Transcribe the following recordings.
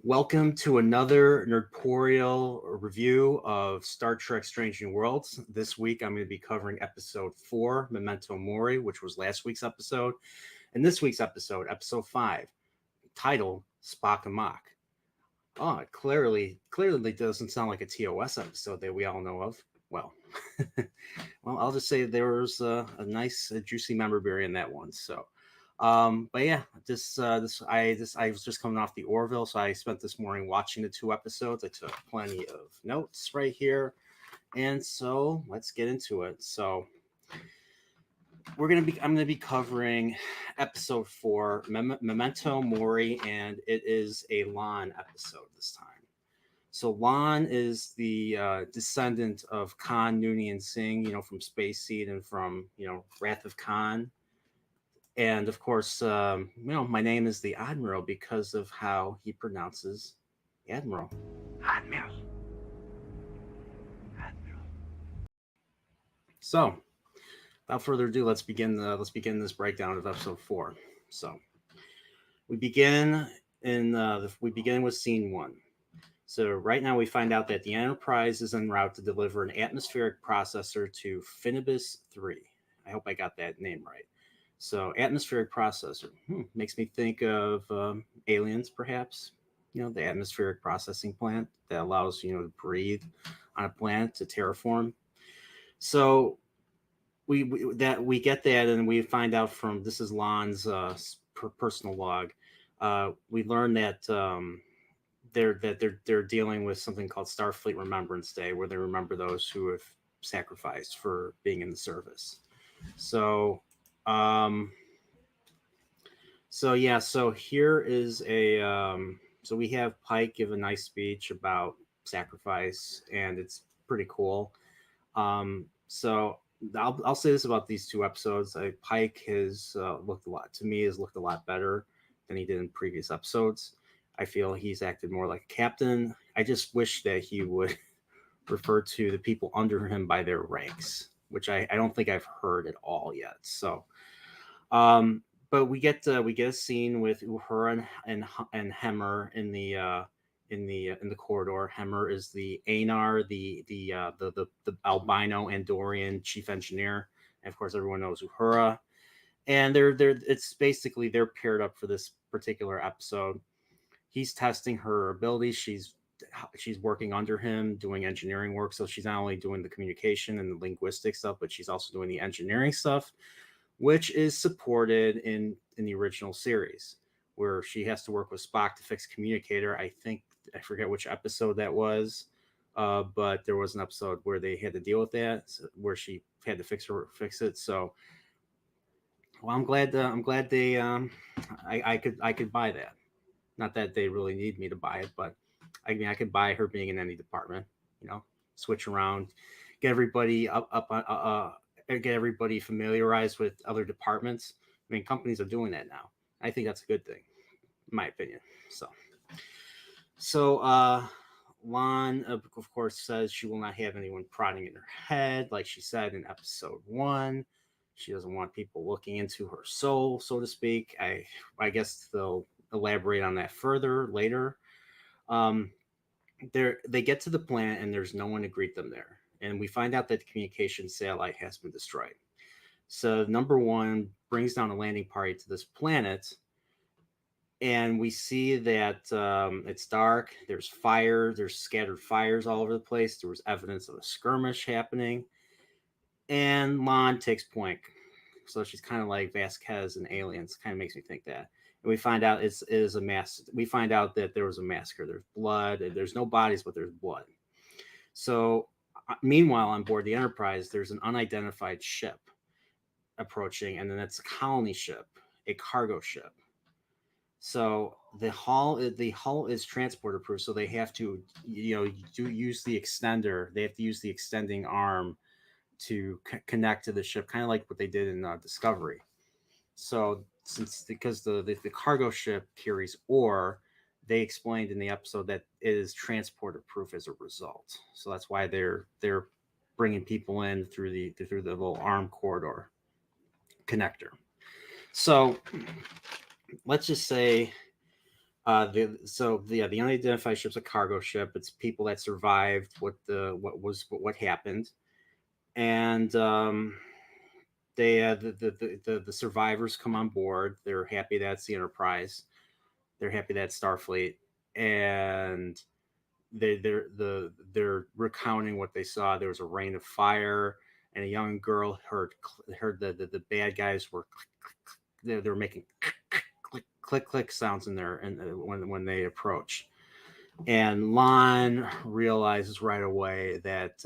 Welcome to another Nerdporial review of Star Trek Strange New Worlds. This week I'm going to be covering episode 4, Memento Mori, which was last week's episode. And this week's episode 5, titled Spock Amok. Oh, it clearly doesn't sound like a TOS episode that we all know of. Well, well, I'll just say there was a nice, juicy memorabilia in that one. But yeah, I was just coming off the Orville, so I spent this morning watching the 2 episodes. I took plenty of notes right here, and so let's get into it. So I'm gonna be covering episode 4, Memento Mori, and it is a Lon episode this time. So Lon is the descendant of Khan Noonien Singh, from Space Seed and from Wrath of Khan. And of course, my name is the Admiral because of how he pronounces Admiral. Admiral. Admiral. So, without further ado, let's begin this breakdown of episode 4. So, we begin with scene 1. So right now we find out that the Enterprise is en route to deliver an atmospheric processor to Finibus 3. I hope I got that name right. So atmospheric processor makes me think of aliens, perhaps. The atmospheric processing plant that allows to breathe on a planet to terraform. So we get that, and we find out from this is Lon's personal log. We learn that they're dealing with something called Starfleet Remembrance Day, where they remember those who have sacrificed for being in the service. So here is so we have Pike give a nice speech about sacrifice, and it's pretty cool. So I'll say this about these 2 episodes. Pike has looked a lot better than he did in previous episodes. I feel he's acted more like a captain. I just wish that he would refer to the people under him by their ranks, which I don't think I've heard at all yet. So, but we get a scene with Uhura and Hemmer in the corridor. Hemmer is the Anar, the albino Andorian chief engineer, and of course everyone knows Uhura. And it's basically they're paired up for this particular episode. He's testing her abilities. She's working under him doing engineering work, so she's not only doing the communication and the linguistic stuff, but she's also doing the engineering stuff, which is supported in the original series, where she has to work with Spock to fix communicator. I forget which episode that was, but there was an episode where they had to deal with that, where she had to fix it. So, well, I'm glad they I could buy that. Not that they really need me to buy it, but I mean, I could buy her being in any department. Switch around, get everybody get everybody familiarized with other departments. I mean, companies are doing that now. I think that's a good thing, in my opinion. So Lon, of course, says she will not have anyone prodding in her head, like she said in episode 1. She doesn't want people looking into her soul, so to speak. I guess they'll elaborate on that further later. They get to the planet, and there's no one to greet them there. And we find out that the communication satellite has been destroyed. So number 1 brings down a landing party to this planet, and we see that it's dark. There's fire. There's scattered fires all over the place. There was evidence of a skirmish happening, and Lon takes point. So she's kind of like Vasquez in Aliens. Kind of makes me think that. And we find out it is a mass. We find out that there was a massacre. There's blood. There's no bodies, but there's blood. So, meanwhile, on board the Enterprise, there's an unidentified ship approaching, and then it's a colony ship, a cargo ship. So the hull is transporter proof, so they have to use the extender. They have to use the extending arm to connect to the ship, kind of like what they did in Discovery. So because the cargo ship carries ore, they explained in the episode that it is transporter proof as a result. So that's why they're bringing people in through the little arm corridor connector. So let's just say The unidentified ship's a cargo ship. It's people that survived what happened, and the survivors come on board. They're happy that's the Enterprise. They're happy that's Starfleet, and they're recounting what they saw. There was a rain of fire, and a young girl heard the bad guys were they were making click click sounds in there, and when they approach. And Lon realizes right away that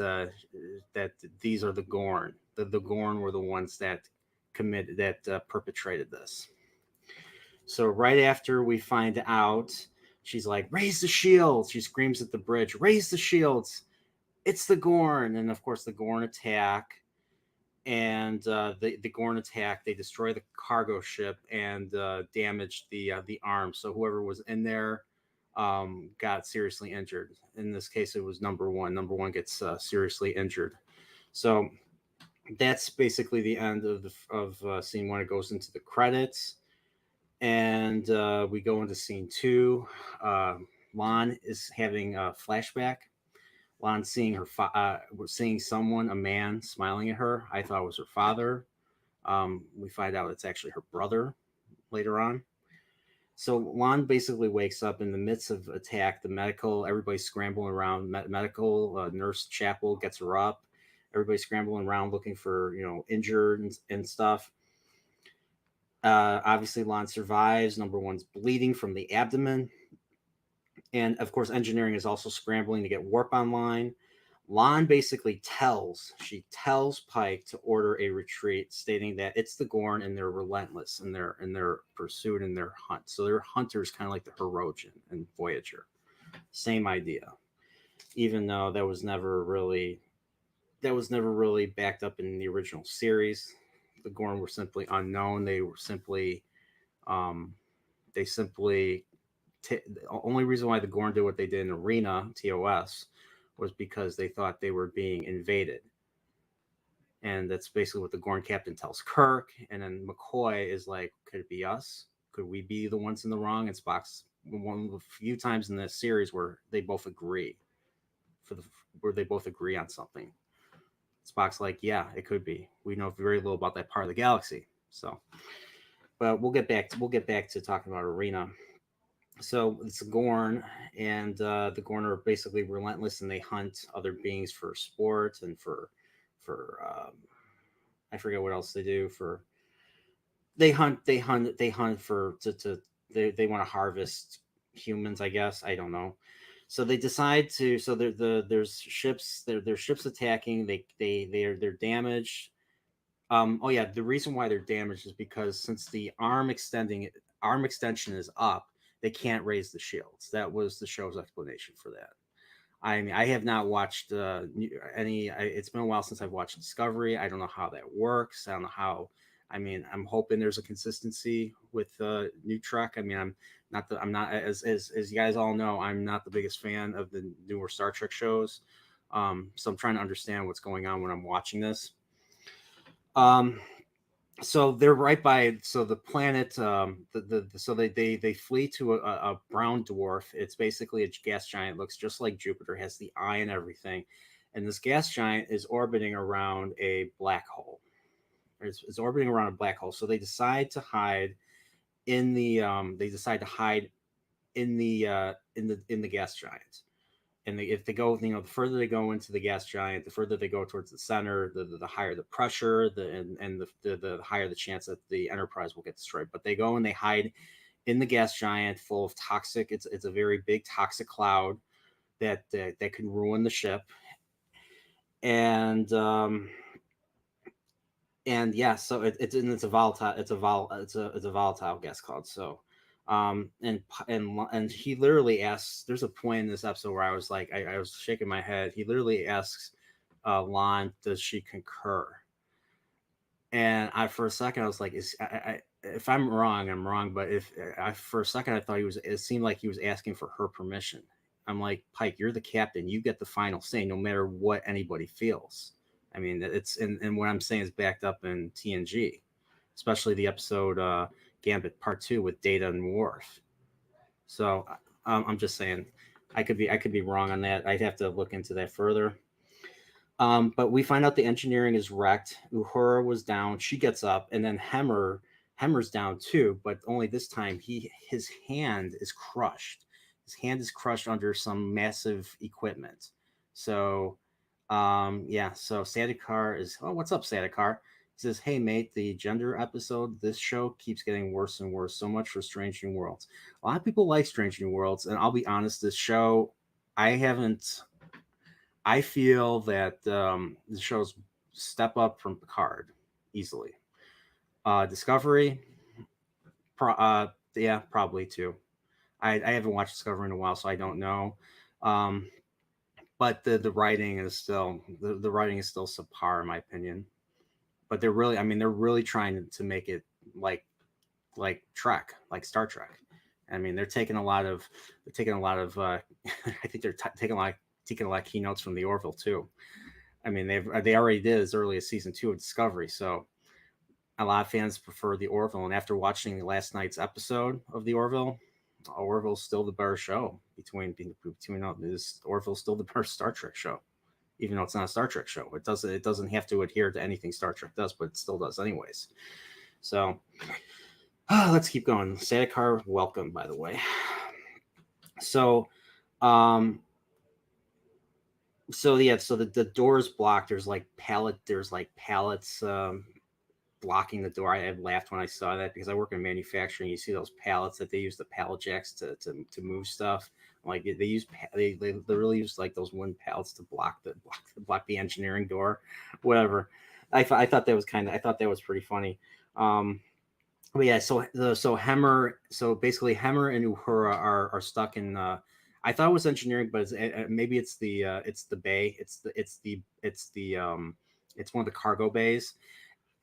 these are the Gorn. The Gorn were the ones that perpetrated this. So right after we find out, she's like, "Raise the shields!" She screams at the bridge, "Raise the shields! It's the Gorn!" And of course, the Gorn attack. And the Gorn attack. They destroy the cargo ship and damage the arm. So whoever was in there got seriously injured. In this case, it was number one. Number one gets seriously injured. So that's basically the end of scene one. It goes into the credits, and we go into scene two. Lon is having a flashback. Lon seeing seeing someone, a man, smiling at her. I thought it was her father. We find out it's actually her brother later on. So Lon basically wakes up in the midst of attack. The medical, everybody's scrambling around. Medical nurse Chapel gets her up. Everybody's scrambling around looking for injured and stuff. Obviously, Lon survives. Number one's bleeding from the abdomen. And of course, engineering is also scrambling to get warp online. Lon basically tells Pike to order a retreat, stating that it's the Gorn and they're relentless in their pursuit and their hunt. So they're hunters, kind of like the Hirogen and Voyager. Same idea, even though that was never really backed up in the original series. The Gorn were simply unknown. They were simply the only reason why the Gorn did what they did in Arena TOS was because they thought they were being invaded. And that's basically what the Gorn captain tells Kirk. And then McCoy is like, could it be us? Could we be the ones in the wrong? And Spock's one of the few times in this series where they both agree on something. Spock's like, yeah, it could be. We know very little about that part of the galaxy. So, but we'll get back to talking about Arena. So it's Gorn, and the Gorn are basically relentless, and they hunt other beings for sport and for I forget what else they do. They hunt for they want to harvest humans, I guess. I don't know. So they decide to. So there's ships. There's ships attacking. They're damaged. Oh yeah, the reason why they're damaged is because since the arm extension is up, they can't raise the shields. That was the show's explanation for that. I mean, I have not watched any. It's been a while since I've watched Discovery. I don't know how that works. I don't know how. I mean, I'm hoping there's a consistency with New Trek. I mean, I'm not as you guys all know, I'm not the biggest fan of the newer Star Trek shows. So I'm trying to understand what's going on when I'm watching this. So they're right by the planet. So they flee to a brown dwarf. It's basically a gas giant. Looks just like Jupiter. Has the eye and everything. And this gas giant is orbiting around a black hole. It's orbiting around a black hole. So they decide to hide in the gas giant. And if they go, the further they go into the gas giant, the further they go towards the center, the higher the pressure, the higher the chance that the Enterprise will get destroyed. But they go and they hide in the gas giant, full of toxic. It's a very big toxic cloud that can ruin the ship. And yeah, so it's a volatile gas cloud. So. And he literally asks. There's a point in this episode where I was like, I was shaking my head. He literally asks Lon, "Does she concur?" And for a second I was like, if I'm wrong, I'm wrong. But for a second I thought it seemed like he was asking for her permission. I'm like, Pike, you're the captain. You get the final say, no matter what anybody feels. I mean, and what I'm saying is backed up in TNG, especially the episode. Gambit Part 2 with Data and Worf. So I'm just saying, I could be wrong on that. I'd have to look into that further. But we find out the engineering is wrecked. Uhura was down. She gets up, and then Hemmer's down too. But only this time, his hand is crushed. His hand is crushed under some massive equipment. So, yeah. So Sadikar is. Oh, what's up, Sadikar? He says, "Hey, mate. The gender episode. This show keeps getting worse and worse. So much for Strange New Worlds. A lot of people like Strange New Worlds, and I'll be honest. This show, I haven't. I feel that the show's step up from Picard easily. Discovery, yeah, probably too. I haven't watched Discovery in a while, so I don't know. Um, but the writing is still the writing is still subpar in my opinion. But they're really trying to make it like Trek, like Star Trek. I mean, they're taking a lot of I think they're taking a lot of keynotes from the Orville too. I mean, they already did as early as season 2 of Discovery, so a lot of fans prefer the Orville. And after watching last night's episode of the Orville's still the better show. Between this Orville's still the better Star Trek show, even though it's not a Star Trek show. It doesn't have to adhere to anything Star Trek does, but it still does anyways. So let's keep going. Sadikar, welcome, by the way. So, um, so the door is blocked. There's like pallets blocking the door. I laughed when I saw that because I work in manufacturing. You see those pallets that they use the pallet jacks to move stuff. Like they literally use like those wooden pallets to block the engineering door, whatever. I thought that was I thought that was pretty funny. But yeah, so basically Hemmer and Uhura are stuck in. I thought it was engineering, but maybe it's the bay. It's one of the cargo bays,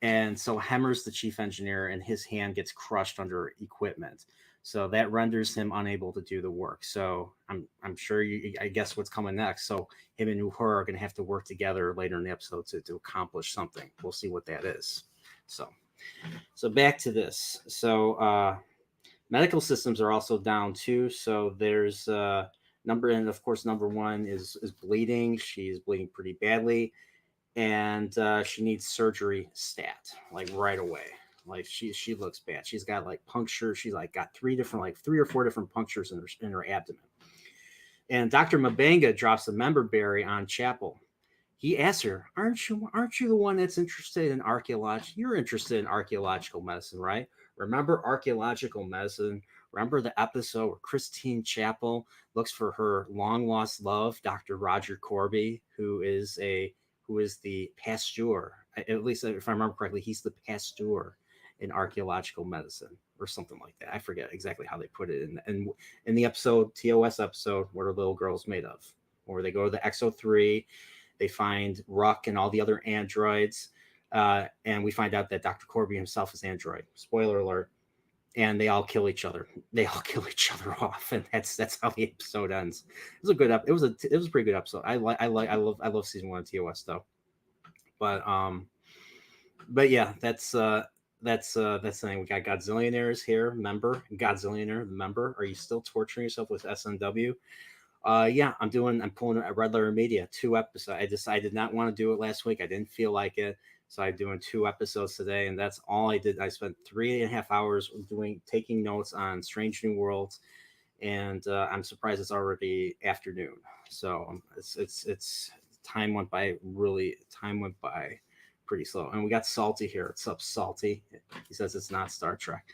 and so Hemmer's the chief engineer, and his hand gets crushed under equipment, so that renders him unable to do the work. So I'm sure I guess what's coming next. So him and Uhura are going to have to work together later in the episode to accomplish something. We'll see what that is. So back to this. So medical systems are also down too. So there's and of course number one is bleeding. She's bleeding pretty badly, and she needs surgery stat like right away. Like she looks bad. She's got like puncture. She's like got three or four different punctures in her abdomen. And Dr. Mabanga drops a member berry on Chapel. He asks her, aren't you the one that's interested in archaeology? You're interested in archaeological medicine, right? Remember archaeological medicine? Remember the episode where Christine Chapel looks for her long lost love, Dr. Roger Corby, who is the pasteur. At least if I remember correctly, he's the pasteur in archaeological medicine or something like that. I forget exactly how they put it in the episode, TOS episode, what are little girls made of? Or they go to the XO3, they find Ruck and all the other androids, and we find out that Dr. Corby himself is android. Spoiler alert. And they all kill each other. They all kill each other off, and that's how the episode ends. It was a good it was a pretty good episode. I love season 1 of TOS though. But yeah, that's the thing. We got Godzillionaires here, member. Godzillionaire, member. Are you still torturing yourself with SNW? Yeah, I'm pulling a Red Letter Media 2 episodes. I did not want to do it last week. I didn't feel like it. So I'm doing 2 episodes today, and that's all I did. I spent 3.5 hours taking notes on Strange New Worlds, and I'm surprised it's already afternoon. So it's time went by pretty slow. And we got Salty here. What's up, Salty? He says it's not Star Trek.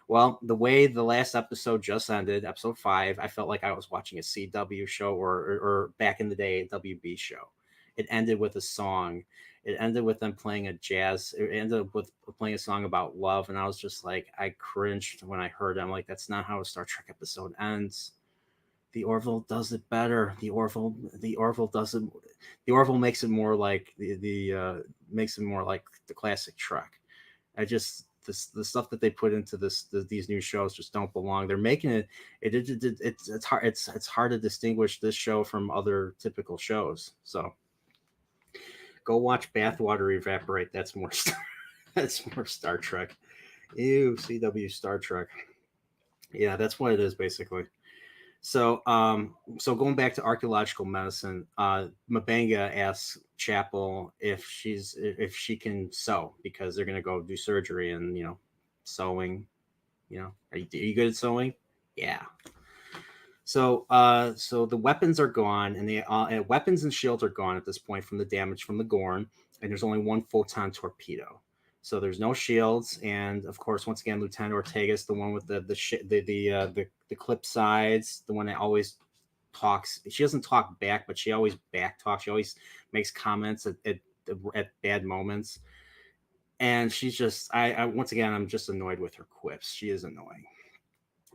Well, the way the last episode just ended, episode 5, I felt like I was watching a CW show or back in the day, a WB show. It ended with a song. It ended with them playing a jazz. It ended up with playing a song about love, and I was just like, I cringed when I heard it. I'm like, that's not how a Star Trek episode ends. The Orville does it better. The Orville does it. The Orville makes it more like makes it more like the classic Trek. The stuff that they put into these new shows just don't belong. They're making it. It's hard. It's hard to distinguish this show from other typical shows. So go watch Bathwater Evaporate. That's more Star Trek. Ew, CW Star Trek. Yeah, that's what it is basically. So going back to archaeological medicine, Mabanga asks Chapel if she can sew because they're gonna go do surgery and sewing. Are you good at sewing? Yeah. So the weapons are gone, and the weapons and shields are gone at this point from the damage from the Gorn, and there's only one photon torpedo. So there's no shields, and of course, once again, Lieutenant Ortega's the one with the clip sides, the one that always talks. She doesn't talk back, but she always back talks. She always makes comments at bad moments, and she's just I once again I'm just annoyed with her quips. She is annoying.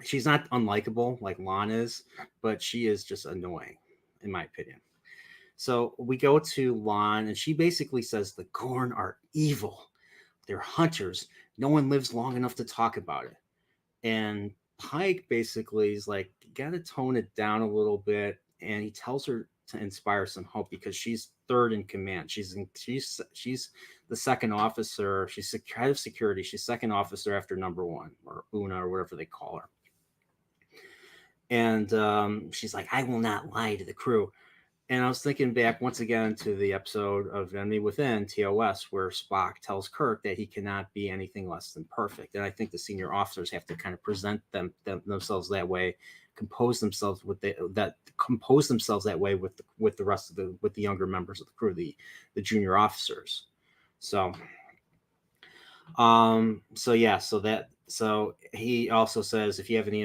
She's not unlikable like Lon is, but she is just annoying, in my opinion. So we go to Lon, and she basically says the Gorn are evil. They're hunters. No one lives long enough to talk about it. And Pike basically is like, you gotta tone it down a little bit. And he tells her to inspire some hope because she's third in command. She's the second officer. She's head of security. She's second officer after number one, or Una, or whatever they call her. And she's like, I will not lie to the crew. And I was thinking back once again to the episode of Enemy Within, TOS, where Spock tells Kirk that he cannot be anything less than perfect. And I think the senior officers have to kind of present themselves that way, compose themselves that way with the rest of the younger members of the crew, the junior officers. So he also says, if you have any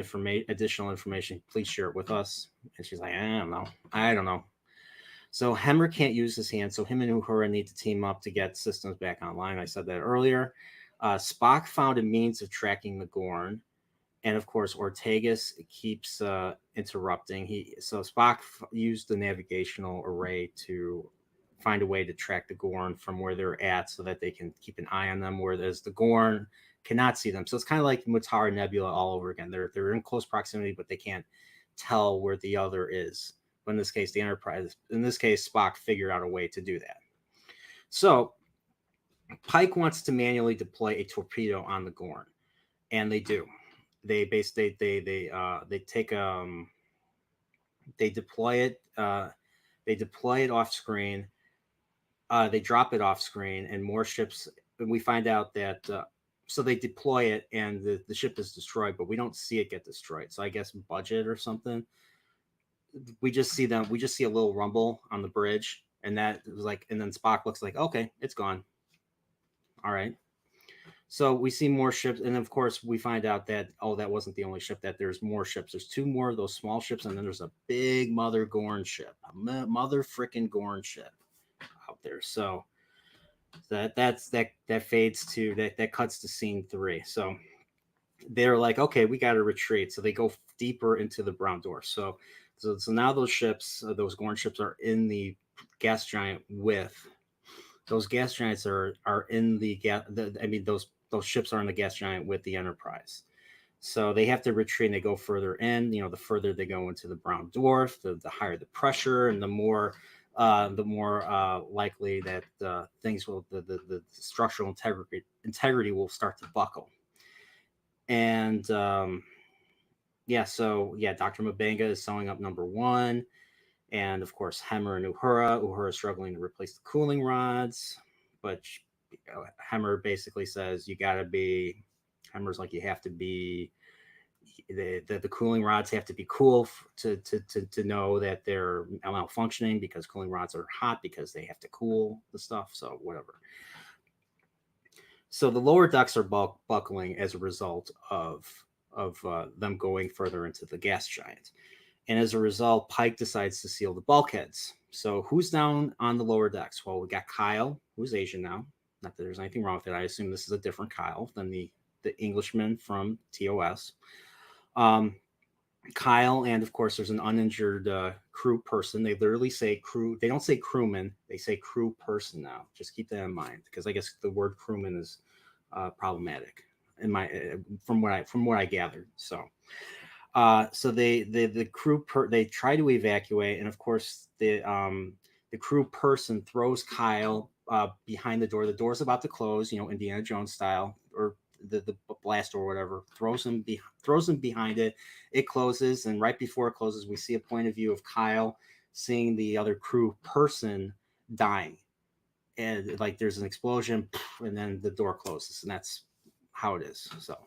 additional information, please share it with us. And she's like, I don't know. So Hemmer can't use his hand, so him and Uhura need to team up to get systems back online. I said that earlier. Spock found a means of tracking the Gorn, and of course Ortegas keeps interrupting. So Spock used the navigational array to find a way to track the Gorn from where they're at, so that they can keep an eye on them. Whereas the Gorn cannot see them, so it's kind of like Mutara Nebula all over again. They're in close proximity, but they can't tell where the other is. But in this case, the Enterprise, Spock figured out a way to do that. So Pike wants to manually deploy a torpedo on the Gorn, and they do. They deploy it. They deploy it off screen. They drop it off screen, and more ships. And we find out that so they deploy it, and the ship is destroyed, but we don't see it get destroyed. So I guess budget or something. We just see a little rumble on the bridge, and that was like, and then Spock looks like, okay, it's gone. All right. So we see more ships, and of course we find out that that wasn't the only ship. That there's more ships. There's two more of those small ships, and then there's a big mother Gorn ship, mother freaking Gorn ship out there. So that fades to that cuts to scene 3. So they're like, okay, we got to retreat. So they go deeper into the brown door. So now those ships, those Gorn ships, are in the gas giant with. Those gas giants are in the gas. Those ships are in the gas giant with the Enterprise. So they have to retreat, and they go further in. The further they go into the brown dwarf, the higher the pressure, and the more likely that things will the structural integrity will start to buckle. And Dr. Mabanga is sewing up number 1. And of course, Hemmer and Uhura is struggling to replace the cooling rods. But Hemmer basically says, Hemmer's like, you have to be, the cooling rods have to be cool to know that they're malfunctioning, because cooling rods are hot because they have to cool the stuff. So whatever. So the lower decks are buckling as a result of them going further into the gas giant. And as a result, Pike decides to seal the bulkheads. So who's down on the lower decks? Well, we got Kyle, who's Asian now. Not that there's anything wrong with it. I assume this is a different Kyle than the Englishman from TOS. Kyle, and of course, there's an uninjured crew person. They literally say crew. They don't say crewman. They say crew person now. Just keep that in mind, because I guess the word crewman is problematic from what I gathered. So the crew they try to evacuate, and of course the crew person throws Kyle behind the door. The door's about to close, Indiana Jones style, or the blast or whatever, throws him behind it. It closes, and right before it closes, we see a point of view of Kyle seeing the other crew person dying, and like there's an explosion, and then the door closes, and that's how it is. So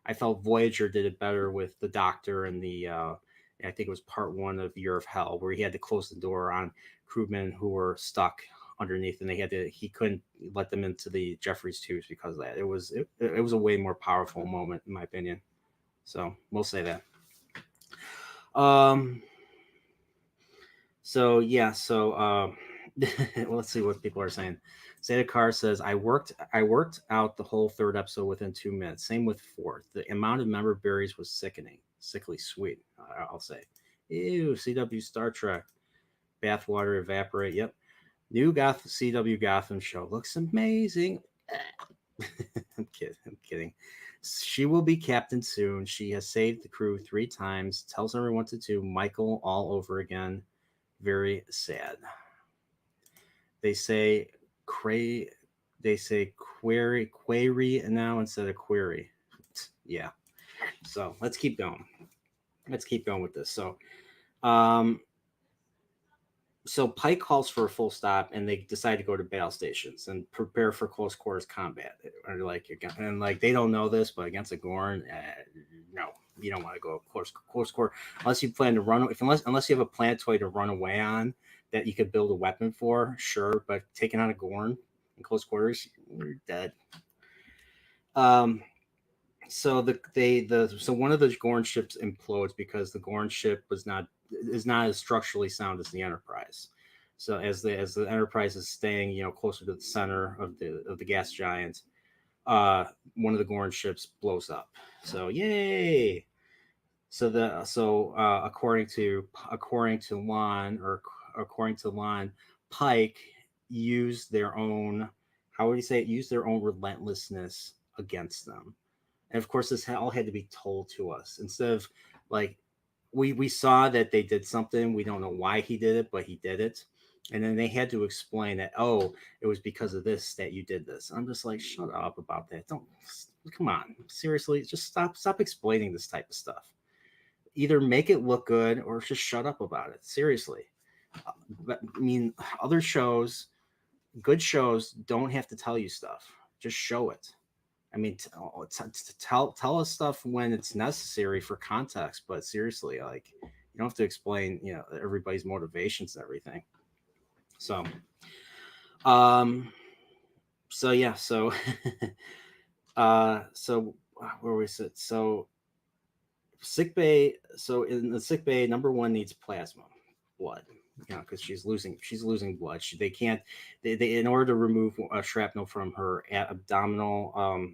I felt Voyager did it better with the Doctor and the I think it was part 1 of Year of Hell, where he had to close the door on crewmen who were stuck underneath, and he couldn't let them into the Jeffries tubes because of that. It was a way more powerful moment in my opinion. So we'll say that. Um. So yeah. So well, let's see what people are saying. Zeta Carr says, I worked out the whole 3rd episode within 2 minutes. Same with 4th. The amount of member berries was sickly sweet. I'll say. Ew, CW Star Trek. Bathwater evaporate. Yep. New CW Gotham show looks amazing. I'm kidding. She will be captain soon. She has saved the crew 3 times. Tells everyone to do Michael all over again. Very sad. They say query now instead of query. Yeah. So let's keep going. With this. So Pike calls for a full stop, and they decide to go to battle stations and prepare for close quarters combat. And they don't know this, but against a Gorn, no, you don't want to go close quarter unless you plan to run. Unless you have a planetoid to run away on that you could build a weapon for, sure. But taking on a Gorn in close quarters, you're dead. So so one of the Gorn ships implodes because the Gorn ship is not as structurally sound as the Enterprise. So as the Enterprise is staying closer to the center of the gas giant, one of the Gorn ships blows up. So yay! So according to Lon, Pike used their own, how would you say it? Used their own relentlessness against them. And of course, this all had to be told to us instead of like we saw that they did something. We don't know why he did it, but he did it. And then they had to explain that, oh, it was because of this that you did this. I'm just like, shut up about that. Don't, come on, seriously, just stop explaining this type of stuff. Either make it look good or just shut up about it. Seriously. But, I mean, other shows, good shows, don't have to tell you stuff. Just show it. I mean, tell us stuff when it's necessary for context, but seriously, like, you don't have to explain, everybody's motivations and everything. So, so yeah, so, so where we sit, so sick bay. So in the sick bay, number 1 needs plasma, blood, because she's losing blood. They can't, they in order to remove a shrapnel from her abdominal,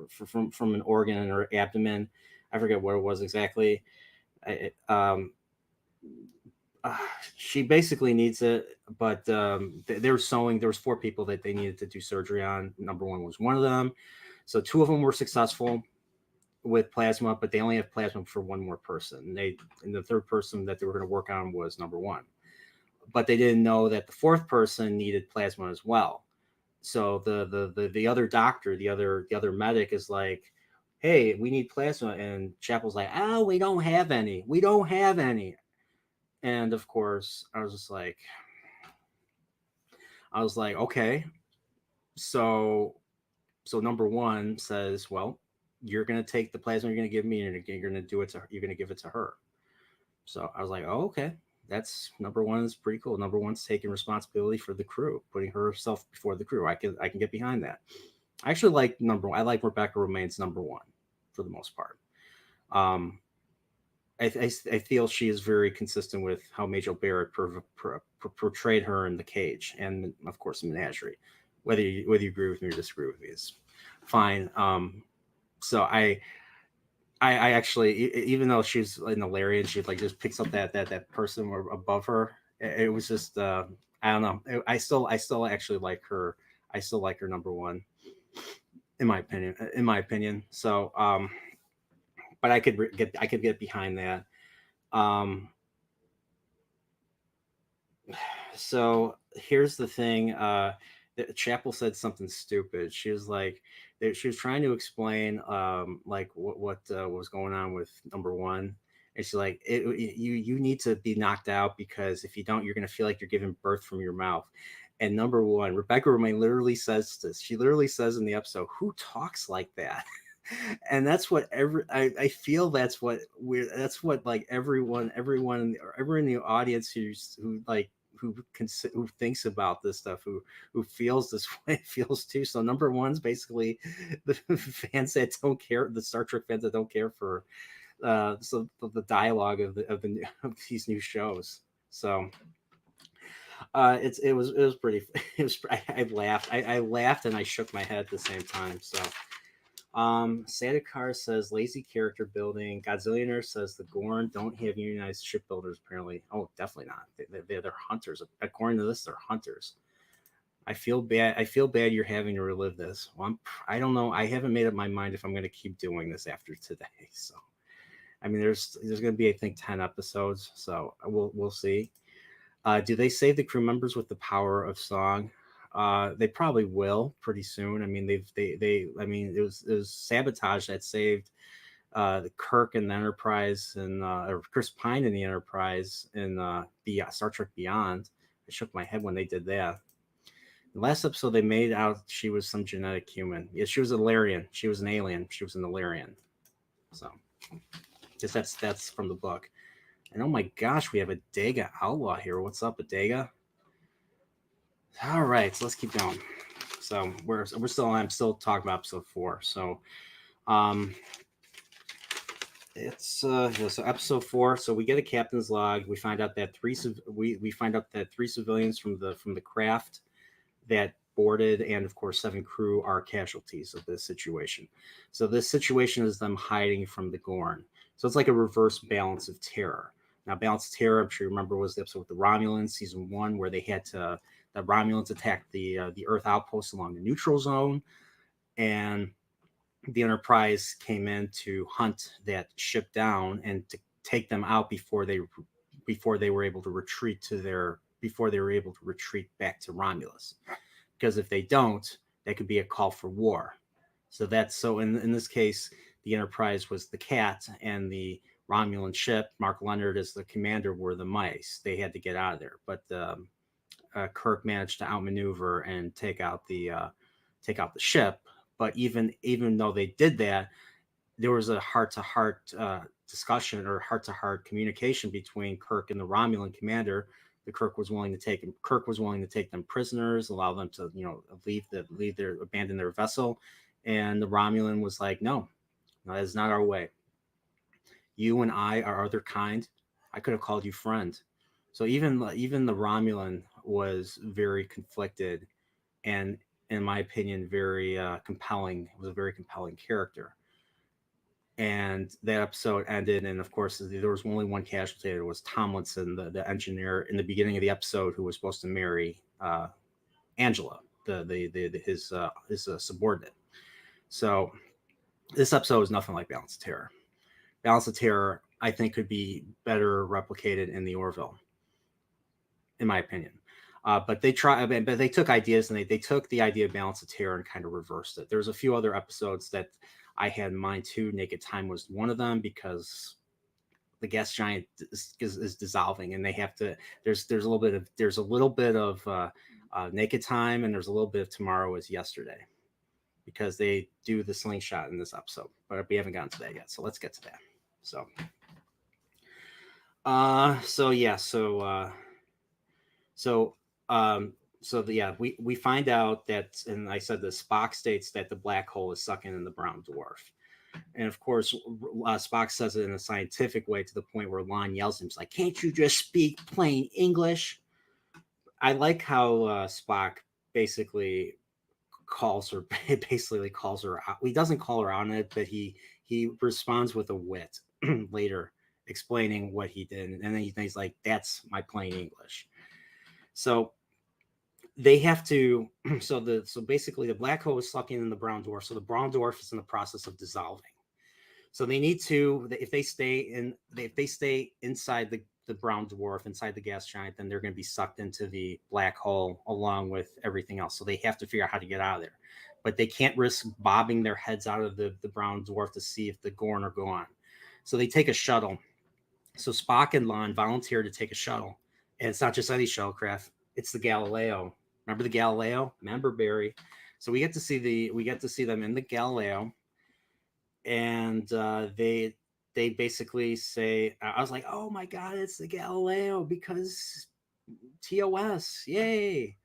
from an organ in her abdomen. I forget what it was exactly. She basically needs it, but they were sewing. There was 4 people that they needed to do surgery on. Number 1 was one of them. So 2 of them were successful with plasma, but they only have plasma for 1 more person. And the 3rd person that they were going to work on was number 1, but they didn't know that the 4th person needed plasma as well. So the other doctor, the other medic is like, hey, we need plasma. And Chapel's like, oh, we don't have any. And of course, I was like, okay. So number 1 says, well, you're going to take the plasma you're going to give me, and you're going to give it to her. So I was like, oh, okay. That's number 1 is pretty cool. Number 1's taking responsibility for the crew, putting herself before the crew. I can get behind that. I actually like number 1. I like Rebecca Romaine's number 1 for the most part. I feel she is very consistent with how Majel Barrett portrayed her in The Cage, and of course Menagerie. Whether you agree with me or disagree with me is fine. So I actually, even though she's in the Larry and she like just picks up that person above her, it was just I don't know. I still actually like her. I still like her number 1, in my opinion. So, but I could get behind that. So here's the thing. Chapel said something stupid. She was like, she was trying to explain like what was going on with number one. And she's like, you need to be knocked out, because if you don't, you're going to feel like you're giving birth from your mouth. And number one, Rebecca Romaine literally says this. She literally says in the episode, "Who talks like that?" And that's what I feel that's what like everyone in the audience who thinks about this stuff, who feels this way feels too. So number one's basically the fans that don't care, the Star Trek fans that don't care for so the dialogue of these new shows. So it was pretty. It was I laughed. I laughed and I shook my head at the same time. So Santa Car says lazy character building. Godzillionaire says the Gorn don't have unionized shipbuilders apparently. Oh, definitely not. They're hunters. According to this, they're hunters. I feel bad. I feel bad you're having to relive this. Well, I don't know. I haven't made up my mind if I'm going to keep doing this after today. So, I mean, there's going to be, I think, 10 episodes. So we'll see. Do they save the crew members with the power of song? They probably will pretty soon. I mean, I mean, it was Sabotage that saved the Kirk and the Enterprise, and or Chris Pine in the Enterprise in Star Trek Beyond. I shook my head when they did that. The last episode, they made out she was some genetic human. Yeah, she was a Larian. She was an alien. She was an Larian. So, guess that's from the book. And oh my gosh, we have a Dega Outlaw here. What's up, Adega? All right, so let's keep going. So I'm still talking about episode 4. So it's so episode 4. So we get a captain's log. We find out that we find out that 3 civilians from the craft that boarded, and of course 7 crew are casualties of this situation. So this situation is them hiding from the Gorn. So it's like a reverse Balance of Terror. Now, Balance of Terror, I'm sure you remember, was the episode with the Romulans, season 1, where the Romulans attacked the Earth outpost along the neutral zone, and the Enterprise came in to hunt that ship down and to take them out before they were able to retreat back to Romulus. Because if they don't, that could be a call for war. So in this case, the Enterprise was the cat, and the Romulan ship, Mark Leonard as the commander, were the mice. They had to get out of there, but Kirk managed to outmaneuver and take out the ship. But even though they did that, there was a heart-to-heart discussion or heart-to-heart communication between Kirk and the Romulan commander. Kirk was willing to take them prisoners, allow them to abandon their vessel, and the Romulan was like, no, that is not our way. You and I are other kind. I could have called you friend. So even the Romulan was very conflicted, and in my opinion, very compelling. It was a very compelling character. And that episode ended, and of course, there was only one casualty. It was Tomlinson, the engineer in the beginning of the episode, who was supposed to marry Angela, his subordinate. So this episode is nothing like Balance of Terror. Balance of Terror, I think, could be better replicated in the Orville, in my opinion. But they took ideas, and they took the idea of Balance of Terror and kind of reversed it. There's a few other episodes that I had in mind too. Naked Time was one of them, because the gas giant is dissolving, and they have to. There's a little bit of Naked Time, and there's a little bit of Tomorrow is Yesterday, because they do the slingshot in this episode. But we haven't gotten to that yet, so let's get to that. So we find out that, and I said the Spock states that the black hole is sucking in the brown dwarf. And of course, Spock says it in a scientific way, to the point where Lon yells at him, like, "Can't you just speak plain English?" I like how Spock basically calls her out. He doesn't call her on it, but he responds with a wit later, explaining what he did, and then he's like, "That's my plain English." So they have to. So basically, the black hole is sucking in the brown dwarf. So the brown dwarf is in the process of dissolving. So they need to. If they stay inside the brown dwarf, inside the gas giant, then they're going to be sucked into the black hole along with everything else. So they have to figure out how to get out of there. but they can't risk bobbing their heads out of the brown dwarf to see if the Gorn are gone. So they take a shuttle. So Spock and Lon volunteer to take a shuttle, and it's not just any shuttlecraft; it's the Galileo. Remember the Galileo? Remember Barry? So we get to see them in the Galileo, and they basically say, I was like, oh my god, it's the Galileo because TOS, yay!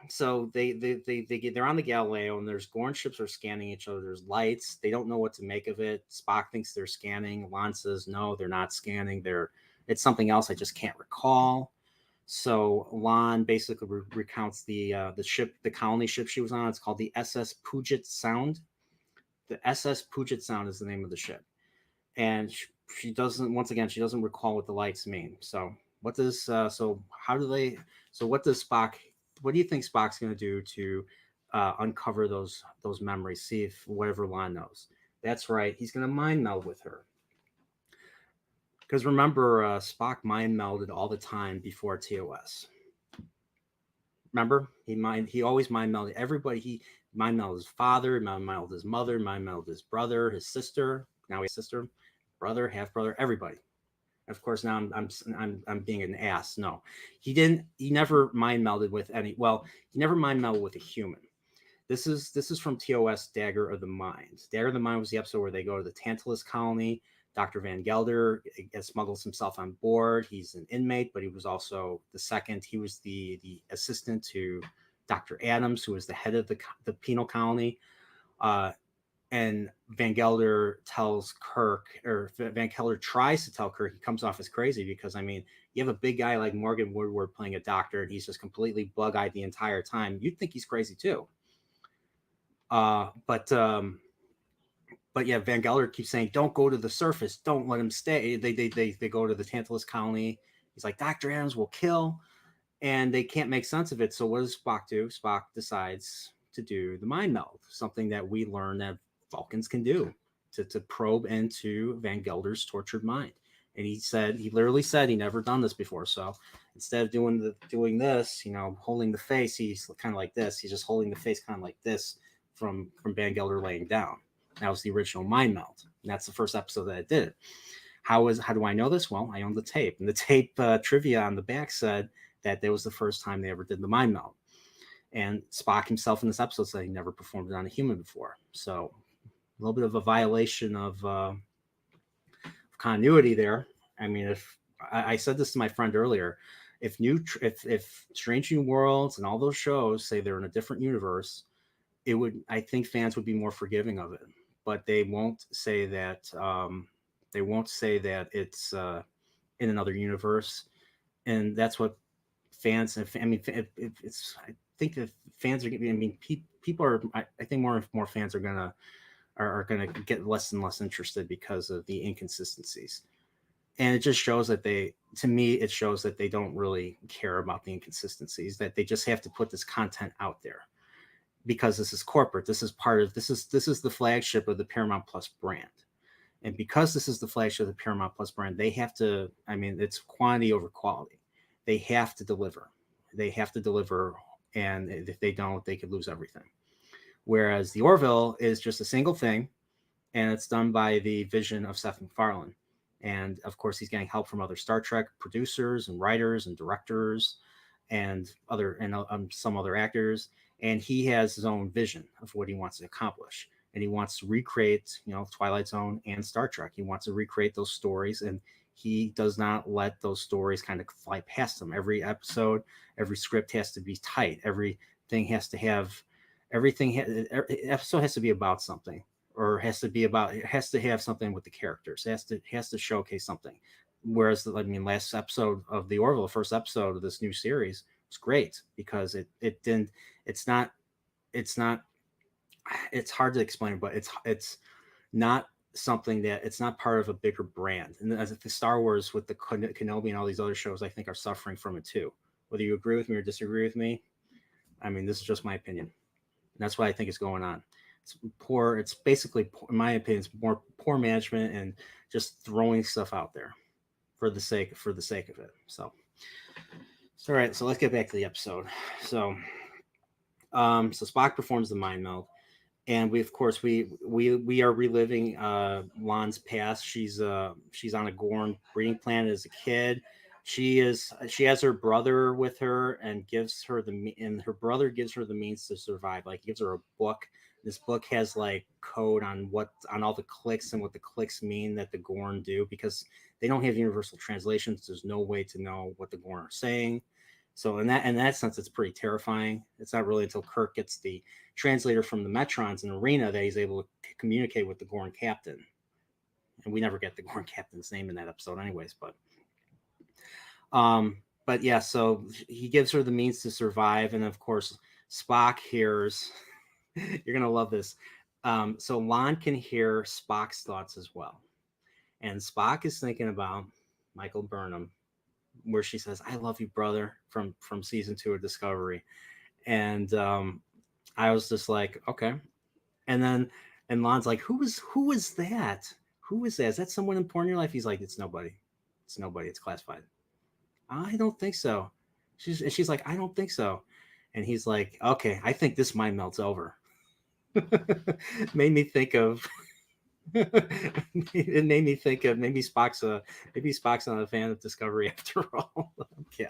So they're on the Galileo, and there's Gorn ships are scanning each other. There's lights. They don't know what to make of it. Spock thinks they're scanning. Lon says no, they're not scanning. It's something else I just can't recall. So Lon basically recounts the ship, the colony ship she was on. It's called the SS Puget Sound. The SS Puget Sound is the name of the ship, and she doesn't. Once again, she doesn't recall what the lights mean. So what does how do they? So what does Spock? What do you think Spock's going to do to uncover those memories? See if whatever Lon knows. That's right. He's going to mind meld with her. Because remember, Spock mind melded all the time before TOS. Remember, he always mind melded everybody. He mind melded his father, mind melded his mother, mind melded his brother, his sister. Now he has sister, brother, half brother, everybody. Of course, now I'm being an ass. No, he didn't. He never mind melded with any. Well, he never mind melded with a human. This is from TOS Dagger of the Mind. Dagger of the Mind was the episode where they go to the Tantalus colony. Dr. Van Gelder smuggles himself on board. He's an inmate, but he was also the second. He was the assistant to Dr. Adams, who was the head of the penal colony. And Van Gelder tells Kirk, or Van Gelder tries to tell Kirk, he comes off as crazy because, I mean, you have a big guy like Morgan Woodward playing a doctor, and he's just completely bug-eyed the entire time. You'd think he's crazy too. But yeah, Van Gelder keeps saying, "Don't go to the surface. Don't let him stay." They go to the Tantalus colony. He's like, "Dr. Adams will kill," and they can't make sense of it. So what does Spock do? Spock decides to do the mind meld, something that we learn that Vulcans can do to probe into Van Gelder's tortured mind. And he literally said he never done this before. So instead of doing this, holding the face, he's kind of like this. He's just holding the face kind of like this from Van Gelder laying down. That was the original mind meld. And that's the first episode that it did it. How do I know this? Well, I own the tape, and the tape trivia on the back said that was the first time they ever did the mind meld. And Spock himself in this episode said he never performed it on a human before. So a little bit of a violation of continuity there. I mean, if I said this to my friend earlier, if Strange New Worlds and all those shows say they're in a different universe, I think fans would be more forgiving of it. But they won't say that. They won't say that it's in another universe, and that's what fans. I mean, it's. I think that fans are. I mean, people are. I think more fans are gonna get less and less interested because of the inconsistencies, and it just shows that to me, it shows that they don't really care about the inconsistencies. That they just have to put this content out there. Because this is corporate, this is the flagship of the Paramount Plus brand, and because this is the flagship of the Paramount Plus brand, they have to. I mean, it's quantity over quality. They have to deliver. And if they don't, they could lose everything. Whereas the Orville is just a single thing, and it's done by the vision of Seth MacFarlane, and of course, he's getting help from other Star Trek producers and writers and directors, and some other actors. And he has his own vision of what he wants to accomplish. And he wants to recreate, Twilight Zone and Star Trek. He wants to recreate those stories, and he does not let those stories kind of fly past him. Every episode, every script has to be tight. Every episode has to be about something, or it has to have something with the characters. It has to showcase something. Whereas, last episode of the Orville, first episode of this new series, was great because it didn't. It's hard to explain, but it's not something that it's not part of a bigger brand. And as the Star Wars with the Kenobi and all these other shows, I think are suffering from it too. Whether you agree with me or disagree with me, I mean, this is just my opinion. And that's what I think is going on. It's poor. It's basically, in my opinion, it's more poor management and just throwing stuff out there for the sake of it. So all right. So let's get back to the episode. So So Spock performs the mind meld, and we of course we are reliving Lon's past. She's on a Gorn breeding planet as a kid. She has her brother with her and gives her and her brother gives her the means to survive. Like, gives her a book. This book has like code on all the clicks and what the clicks mean that the Gorn do, because they don't have universal translations. There's no way to know what the Gorn are saying. So in that sense, it's pretty terrifying. It's not really until Kirk gets the translator from the Metrons in Arena that he's able to communicate with the Gorn captain. And we never get the Gorn captain's name in that episode, anyways. But yeah, so he gives her the means to survive, and of course, Spock hears. You're gonna love this. So Lon can hear Spock's thoughts as well, and Spock is thinking about Michael Burnham, where she says, "I love you, brother," from season 2 of Discovery, and I was just like, okay. And Lon's like, who is that? Who is that? Is that someone important in your life? He's like, it's nobody. It's nobody. It's classified. I don't think so. She's like, I don't think so. And he's like, okay, I think this mind melt's over. Made me think of it made me think of maybe Spock's not a fan of Discovery after all.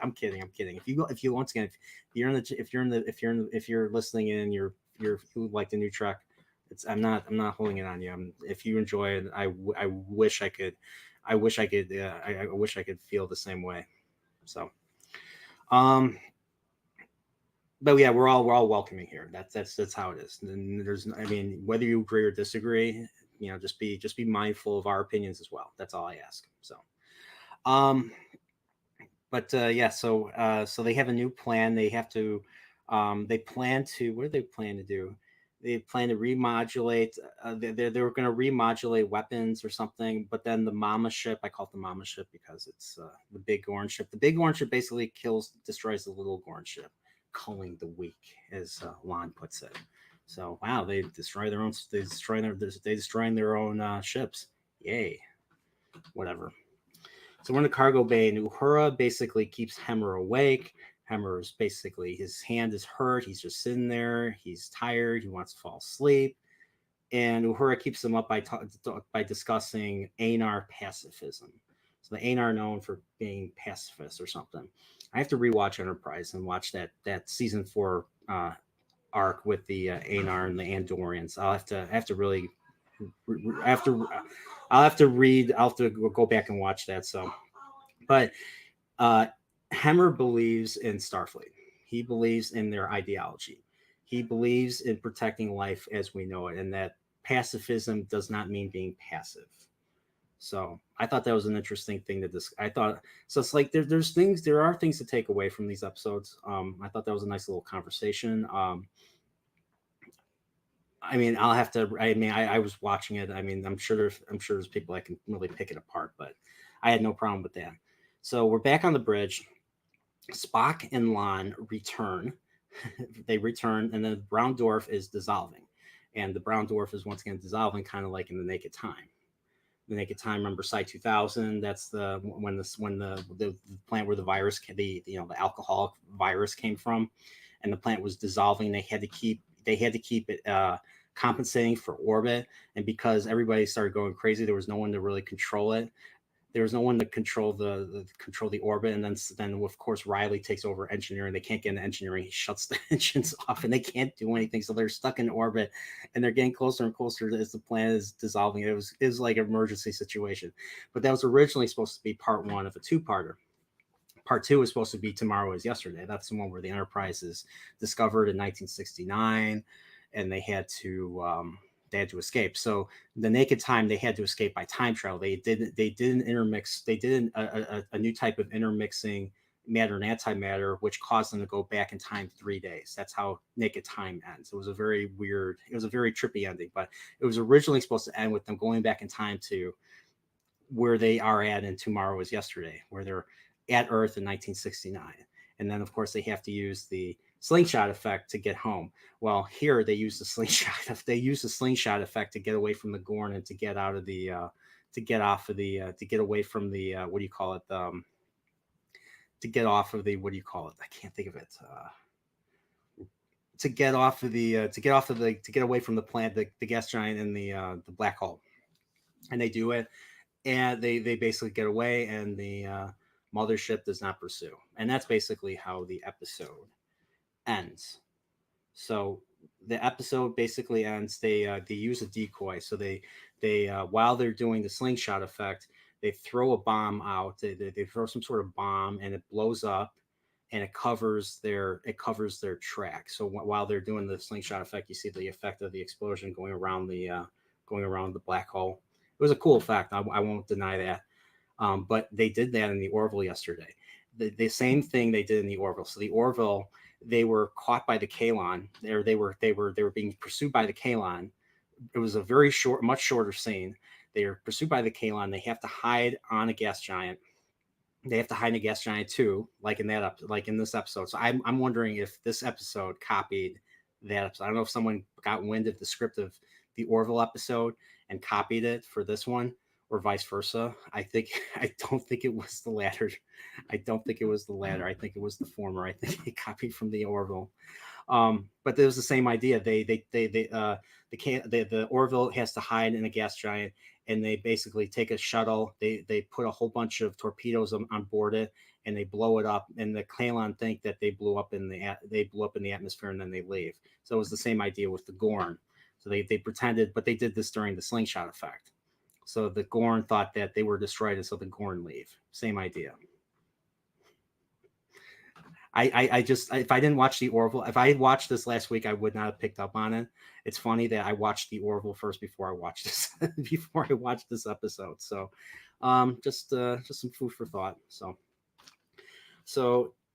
I'm kidding. If you once again, if you're listening in, you like the new Trek, I'm not holding it on you. If you enjoy it, I wish I could, I wish I could, I wish I could feel the same way. So, um, but yeah, we're all welcoming here. That's how it is. And I mean, whether you agree or disagree, just be mindful of our opinions as well. That's all I ask. So, um, but yeah, so they have a new plan. They have to, they plan to, what do they plan to do? They plan to remodulate. They were going to remodulate weapons or something, but then the Mama ship, I call it the Mama ship because it's the big orange ship. The big orange ship basically destroys the little orange ship, culling the weak, as Lon puts it. So wow, they destroying their own ships. Yay, whatever. So we're in the cargo bay, and Uhura basically keeps Hemmer awake. Hemmer's basically, his hand is hurt. He's just sitting there. He's tired. He wants to fall asleep. And Uhura keeps him up by discussing Anar pacifism. So the Anar are known for being pacifists or something. I have to rewatch Enterprise and watch that season 4 arc with the Anar and the Andorians. I have to really after I'll have to read. I'll have to go back and watch that. So, but Hemmer believes in Starfleet. He believes in their ideology. He believes in protecting life as we know it, and that pacifism does not mean being passive. So I thought that was an interesting thing to discuss. I thought so. It's like there are things to take away from these episodes. I thought that was a nice little conversation. I mean, I'll have to. I mean, I was watching it. I mean, I'm sure there's people that can really pick it apart, but I had no problem with that. So we're back on the bridge. Spock and Lon return. They return, and then the brown dwarf is dissolving, and the brown dwarf is once again dissolving, kind of like in the Naked Time. The Naked Time, remember Psi 2000? That's when the plant where the virus, the alcoholic virus came from, and the plant was dissolving. They had to keep it compensating for orbit, and because everybody started going crazy, there was no one to really control it. There was no one to control the orbit, and then of course Riley takes over engineering. They can't get into engineering. He shuts the engines off, and they can't do anything. So they're stuck in orbit, and they're getting closer and closer as the planet is dissolving. It was like an emergency situation, but that was originally supposed to be part 1 of a 2-parter. Part 2 was supposed to be Tomorrow Is Yesterday. That's the one where the Enterprise is discovered in 1969, and they had to escape. So the Naked Time, they had to escape by time travel. They did an intermix. They did a new type of intermixing matter and antimatter, which caused them to go back in time 3 days. That's how Naked Time ends. It was a very trippy ending, but it was originally supposed to end with them going back in time to where they are at in Tomorrow Is Yesterday, where they're at Earth in 1969. And then, of course, they have to use the slingshot effect to get home. Well, here they use the slingshot. They use the slingshot effect to get away from the Gorn and to get out of the, to get away from the, what do you call it? To get off of the, what do you call it? I can't think of it. to get off of the to get away from the planet, the gas giant and the black hole, and they do it, and they basically get away, and the mothership does not pursue, and that's basically how the episode ends. So the episode basically ends. They use a decoy. So they while they're doing the slingshot effect, they throw a bomb out. They throw some sort of bomb, and it blows up, and it covers their track. So while they're doing the slingshot effect, you see the effect of the explosion going around the black hole. It was a cool effect. I won't deny that. But they did that in the Orville yesterday. The same thing they did in the Orville. So the Orville, they were caught by the Kalon. They were being pursued by the Kalon. It was a very short, much shorter scene. They are pursued by the Kalon. They have to hide on a gas giant. They have to hide in a gas giant too, like in this episode. So I'm wondering if this episode copied that episode. I don't know if someone got wind of the script of the Orville episode and copied it for this one, or vice versa. I don't think it was the latter. I don't think it was the latter. I think it was the former. I think they copied from the Orville. But it was the same idea. The Orville has to hide in a gas giant, and they basically take a shuttle. They put a whole bunch of torpedoes on board it, and they blow it up. And the Klingon think that they blew up in the atmosphere, and then they leave. So it was the same idea with the Gorn. So they pretended, but they did this during the slingshot effect. So the Gorn thought that they were destroyed, and so the Gorn leave. Same idea. I just, if I didn't watch the Orville, if I had watched this last week, I would not have picked up on it. It's funny that I watched the Orville first before I watched this before I watched this episode. So just some food for thought. So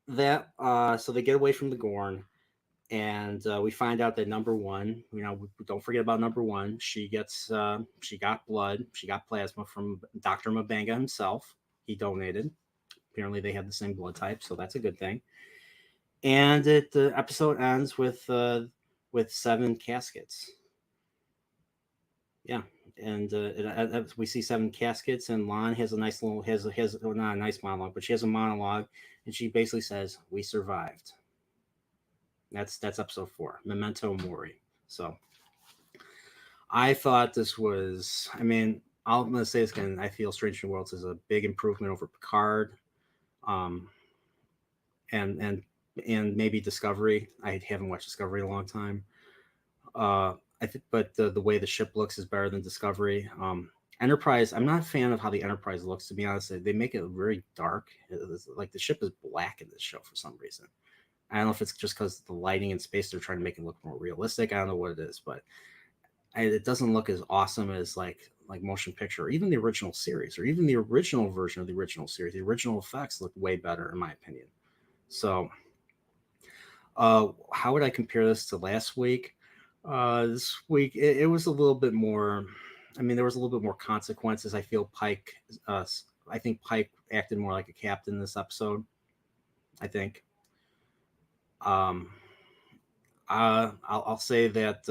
they get away from the Gorn, and we find out that number one, don't forget about number one. She got blood, she got plasma from Dr. Mabanga himself. He donated. Apparently they have the same blood type, so that's a good thing. And the episode ends with 7 caskets. Yeah, and we see 7 caskets, and Lon has a nice little not a nice monologue, but she has a monologue, and she basically says, "We survived." That's episode 4, Memento Mori. So I thought this was. I mean, I'm gonna say this again. I feel Strange New Worlds is a big improvement over Picard. And maybe Discovery. I haven't watched Discovery in a long time. I think, but the way the ship looks is better than Discovery. Enterprise, I'm not a fan of how the Enterprise looks, to be honest. They make it very dark. Like the ship is black in this show for some reason. I don't know if it's just because the lighting in space, they're trying to make it look more realistic. I don't know what it is, but it doesn't look as awesome as like motion picture, or even the original series, or even the original version of the original series. The original effects look way better, in my opinion. So how would I compare this to last week? This week it was a little bit more. I mean, there was a little bit more consequences. I feel Pike. I think Pike acted more like a captain this episode. I think. I'll say that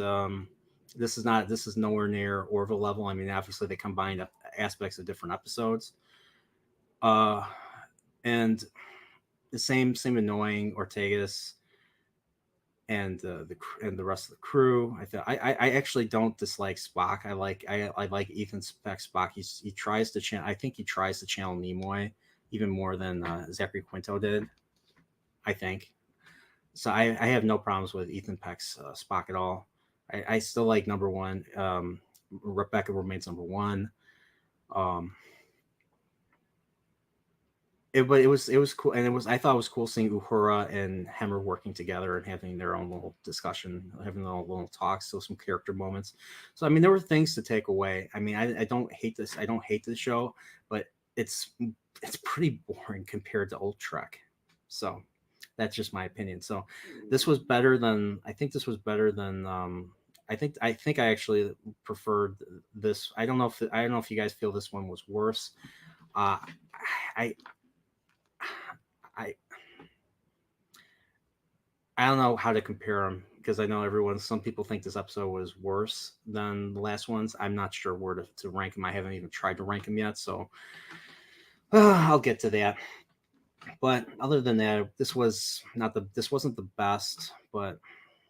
this is nowhere near Orville level. I mean, obviously they combined aspects of different episodes. And the same annoying Ortegas and the rest of the crew. I actually don't dislike Spock. I like Ethan Peck Spock. He tries to channel. I think he tries to channel Nimoy even more than Zachary Quinto did. I think. So I have no problems with Ethan Peck's Spock at all. I still like number one. Rebecca remains number one. But it was cool, and I thought it was cool seeing Uhura and Hemmer working together and having their own little discussion, having their own little talks, so some character moments. So I mean, there were things to take away. I mean, I don't hate this. I don't hate the show, but it's pretty boring compared to old Trek. So that's just my opinion. So this was better than I think this was better than I think I actually preferred this. I don't know if you guys feel this one was worse. I don't know how to compare them, because I know some people think this episode was worse than the last ones. I'm not sure where to rank them. I haven't even tried to rank them yet, so I'll get to that. But other than that, this wasn't the best, but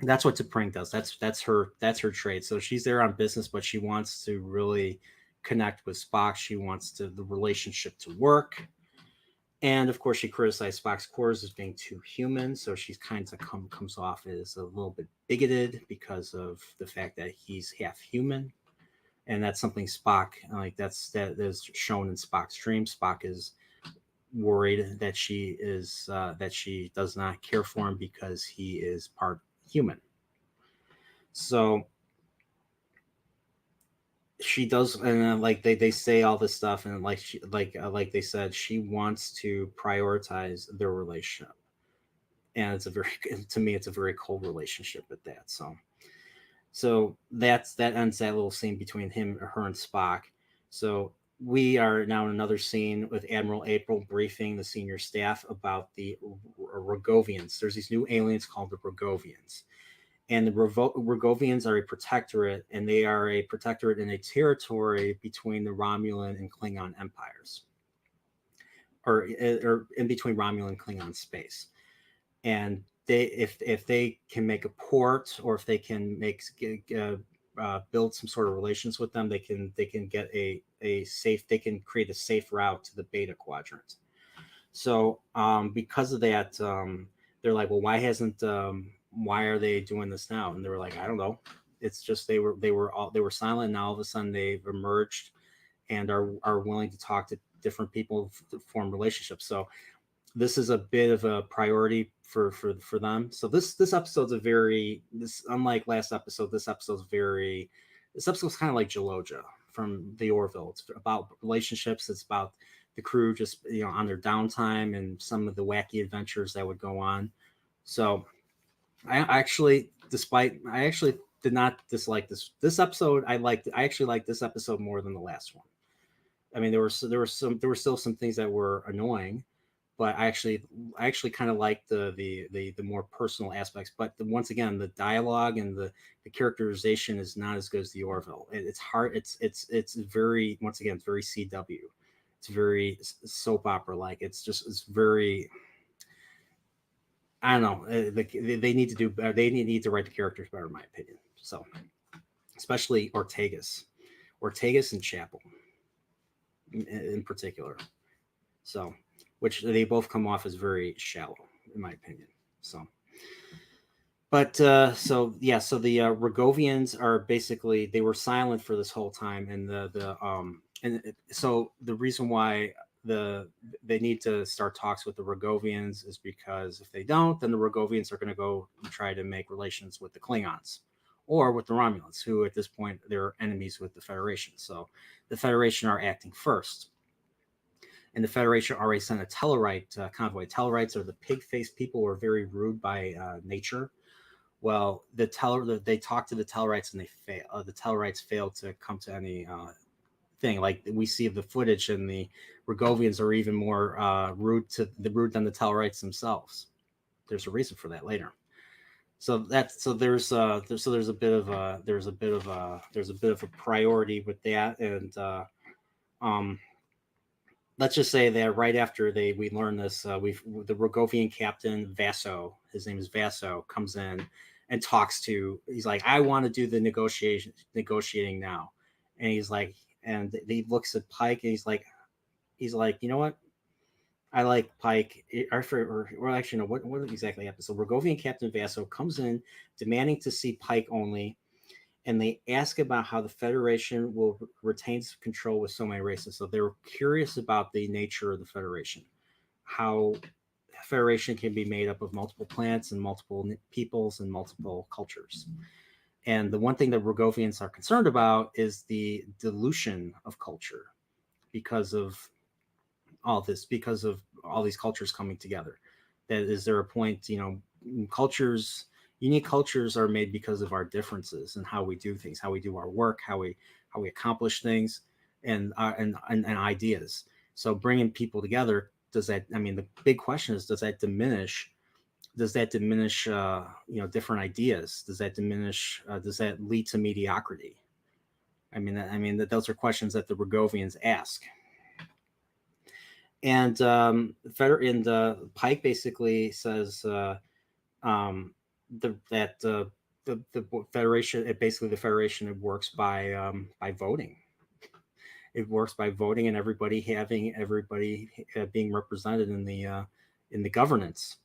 That's what T'Pring does. That's her trade. So she's there on business, but she wants to really connect with Spock. She wants the relationship to work. And of course, she criticized Spock's quarters as being too human. So she's kind of comes off as a little bit bigoted because of the fact that he's half human, and that's something Spock that is shown in Spock's dream. Spock is worried that she does not care for him because he is part human. So she does, and like they say all this stuff, and like they said, she wants to prioritize their relationship, and it's a very to me it's a very cold relationship at that. So that ends that little scene between her and Spock. So we are now in another scene with Admiral April briefing the senior staff about the Bragovians. There's these new aliens called the Bragovians, and the Bragovians are a protectorate, and they are a protectorate in a territory between the Romulan and Klingon empires, or in between Romulan and Klingon space. And they, if they can make a port, or if they can build some sort of relations with them, they can get a safe, they can create a safe route to the Beta Quadrant. So because of that, they're like, well, why are they doing this now? And they were like, I don't know. It's just they were silent. Now all of a sudden they've emerged and are willing to talk to different people to form relationships. So this is a bit of a priority for them. So this episode's unlike last episode. This episode's kind of like Geloja from the Orville. It's about relationships. It's about the crew just on their downtime and some of the wacky adventures that would go on. So I actually did not dislike this episode. I actually liked this episode more than the last one. I mean, there were still some things that were annoying, but I actually kind of like the more personal aspects. But once again, the dialogue and the characterization is not as good as the Orville. It's hard. It's very, once again, it's very CW. It's very soap opera like. It's very. I don't know. They need to do better. They need to write the characters better, in my opinion. So, especially Ortegas and Chapel, in particular. So, which they both come off as very shallow, in my opinion. So, but so the Rogovians are basically, they were silent for this whole time, and so the reason why they need to start talks with the Rogovians is because if they don't, then the Rogovians are going to go and try to make relations with the Klingons or with the Romulans, who at this point they're enemies with the Federation. So the Federation are acting first. And the Federation already sent a Tellarite convoy. Tellarites are the pig-faced people who are very rude by nature. Well, they talked to the Tellarites and they fail. The Tellarites failed to come to any thing. Like we see the footage, and the Rogovians are even more rude than the Tellarites themselves. There's a reason for that later. So there's a bit of a priority with that, and let's just say that right after we learn this, the Rogovian captain Vaso, his name is Vaso, comes in and talks to. He's like, I want to do the negotiating now, and he's like, and he looks at Pike, and he's like, you know what? I like Pike. Or actually, no. What exactly happened? So Rogovian Captain Vaso comes in, demanding to see Pike only, and they ask about how the Federation will retain control with so many races. So they're curious about the nature of the Federation, how Federation can be made up of multiple planets and multiple peoples and multiple cultures. And the one thing that Rogovians are concerned about is the dilution of culture because of all this, because of all these cultures coming together. That is there a point, unique cultures are made because of our differences and how we do things, how we do our work, how we accomplish things, and ideas. So bringing people together, the big question is, does that diminish different ideas? Does that lead to mediocrity? Those are questions that the Rogovians ask. And Pike basically says, the Federation, basically the Federation, it works by voting. It works by voting and everybody being represented in the governance.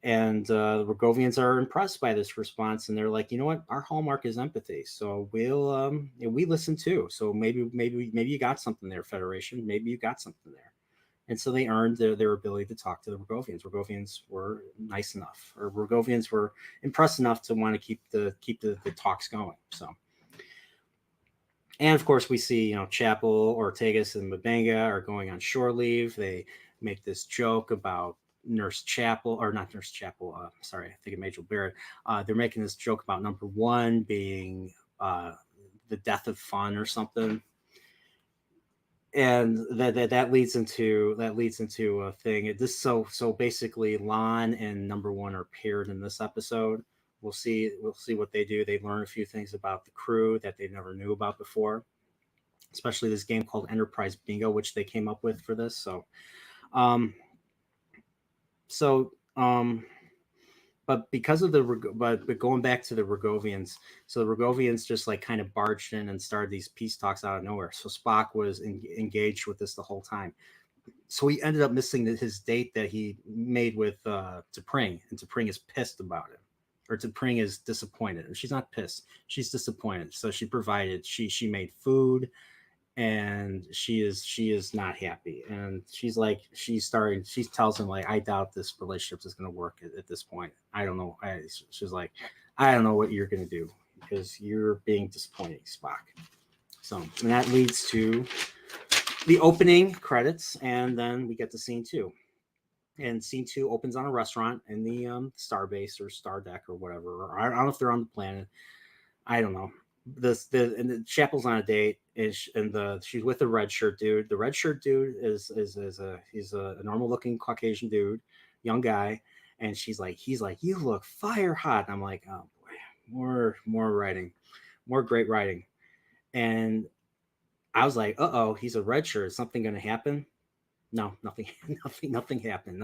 And the Bragovians are impressed by this response, and they're like, you know what, our hallmark is empathy, so we listen too. So maybe you got something there, Federation. Maybe you got something there. And so they earned their ability to talk to the Bragovians. Bragovians were nice enough, or Bragovians were impressed enough to want to keep the talks going. So, and of course, we see, Chapel, Ortegas, and Mabanga are going on shore leave. They make this joke about Nurse Chapel, or not Nurse Chapel. Sorry, I think of Major Barrett. They're making this joke about number one being the death of fun or something, and that leads into a thing. So basically, Lon and number one are paired in this episode. We'll see what they do. They learn a few things about the crew that they never knew about before, especially this game called Enterprise Bingo, which they came up with for this. Um, so but because of but going back to the Bragovians, so the Bragovians just like kind of barged in and started these peace talks out of nowhere. So Spock was engaged with this the whole time. So he ended up missing his date that he made with T'Pring, and T'Pring is pissed about it, or T'Pring is disappointed. And she's not pissed; she's disappointed. So she made food, and she is not happy, and she tells him, like, I doubt this relationship is going to work at this point. I don't know. She's like, I don't know what you're going to do, because you're being disappointing, Spock. So, and that leads to the opening credits, and then we get to scene 2. And scene 2 opens on a restaurant in the Starbase or Star Deck or whatever. Or I don't know if they're on the planet. I don't know. And the Chapel's on a date, she's with the red shirt dude. The red shirt dude is a normal looking Caucasian dude, young guy, and he's like, you look fire hot. And I'm like, oh boy, more writing, more great writing. And I was like, he's a red shirt. Is something going to happen? No, nothing, nothing happened.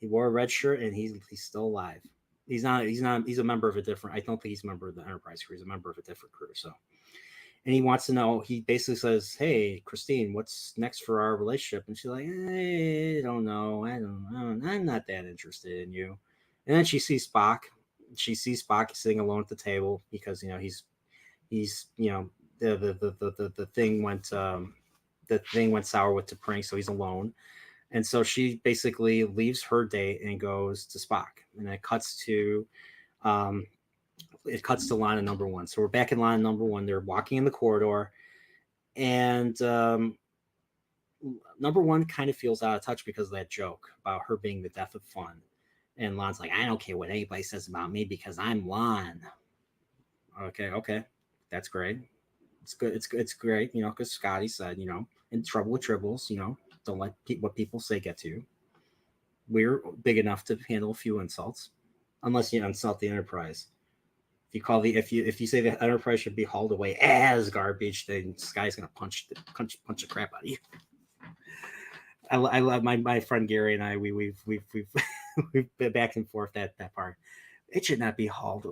He wore a red shirt, and he's still alive. He's a member of a different, I don't think he's a member of the Enterprise crew. He's a member of a different crew. So, and he wants to know, he basically says, hey, Christine, what's next for our relationship? And she's like, I don't know. I'm not that interested in you. And then she sees Spock. Sitting alone at the table, because, he's the thing went sour with T'Pring, so he's alone. And so she basically leaves her date and goes to Spock, and it cuts to line of number one. So we're back in line number one. They're walking in the corridor, and number one kind of feels out of touch because of that joke about her being the death of fun. And Lon's like, I don't care what anybody says about me because I'm Lon. Okay, that's great. It's good. It's great, because Scotty said, in trouble with tribbles, don't let what people say get to you. We're big enough to handle a few insults, unless you insult the Enterprise. If you say the Enterprise should be hauled away as garbage, then Sky's gonna punch the crap out of you. I love my friend Gary and I. We've been back and forth that part. It should not be hauled.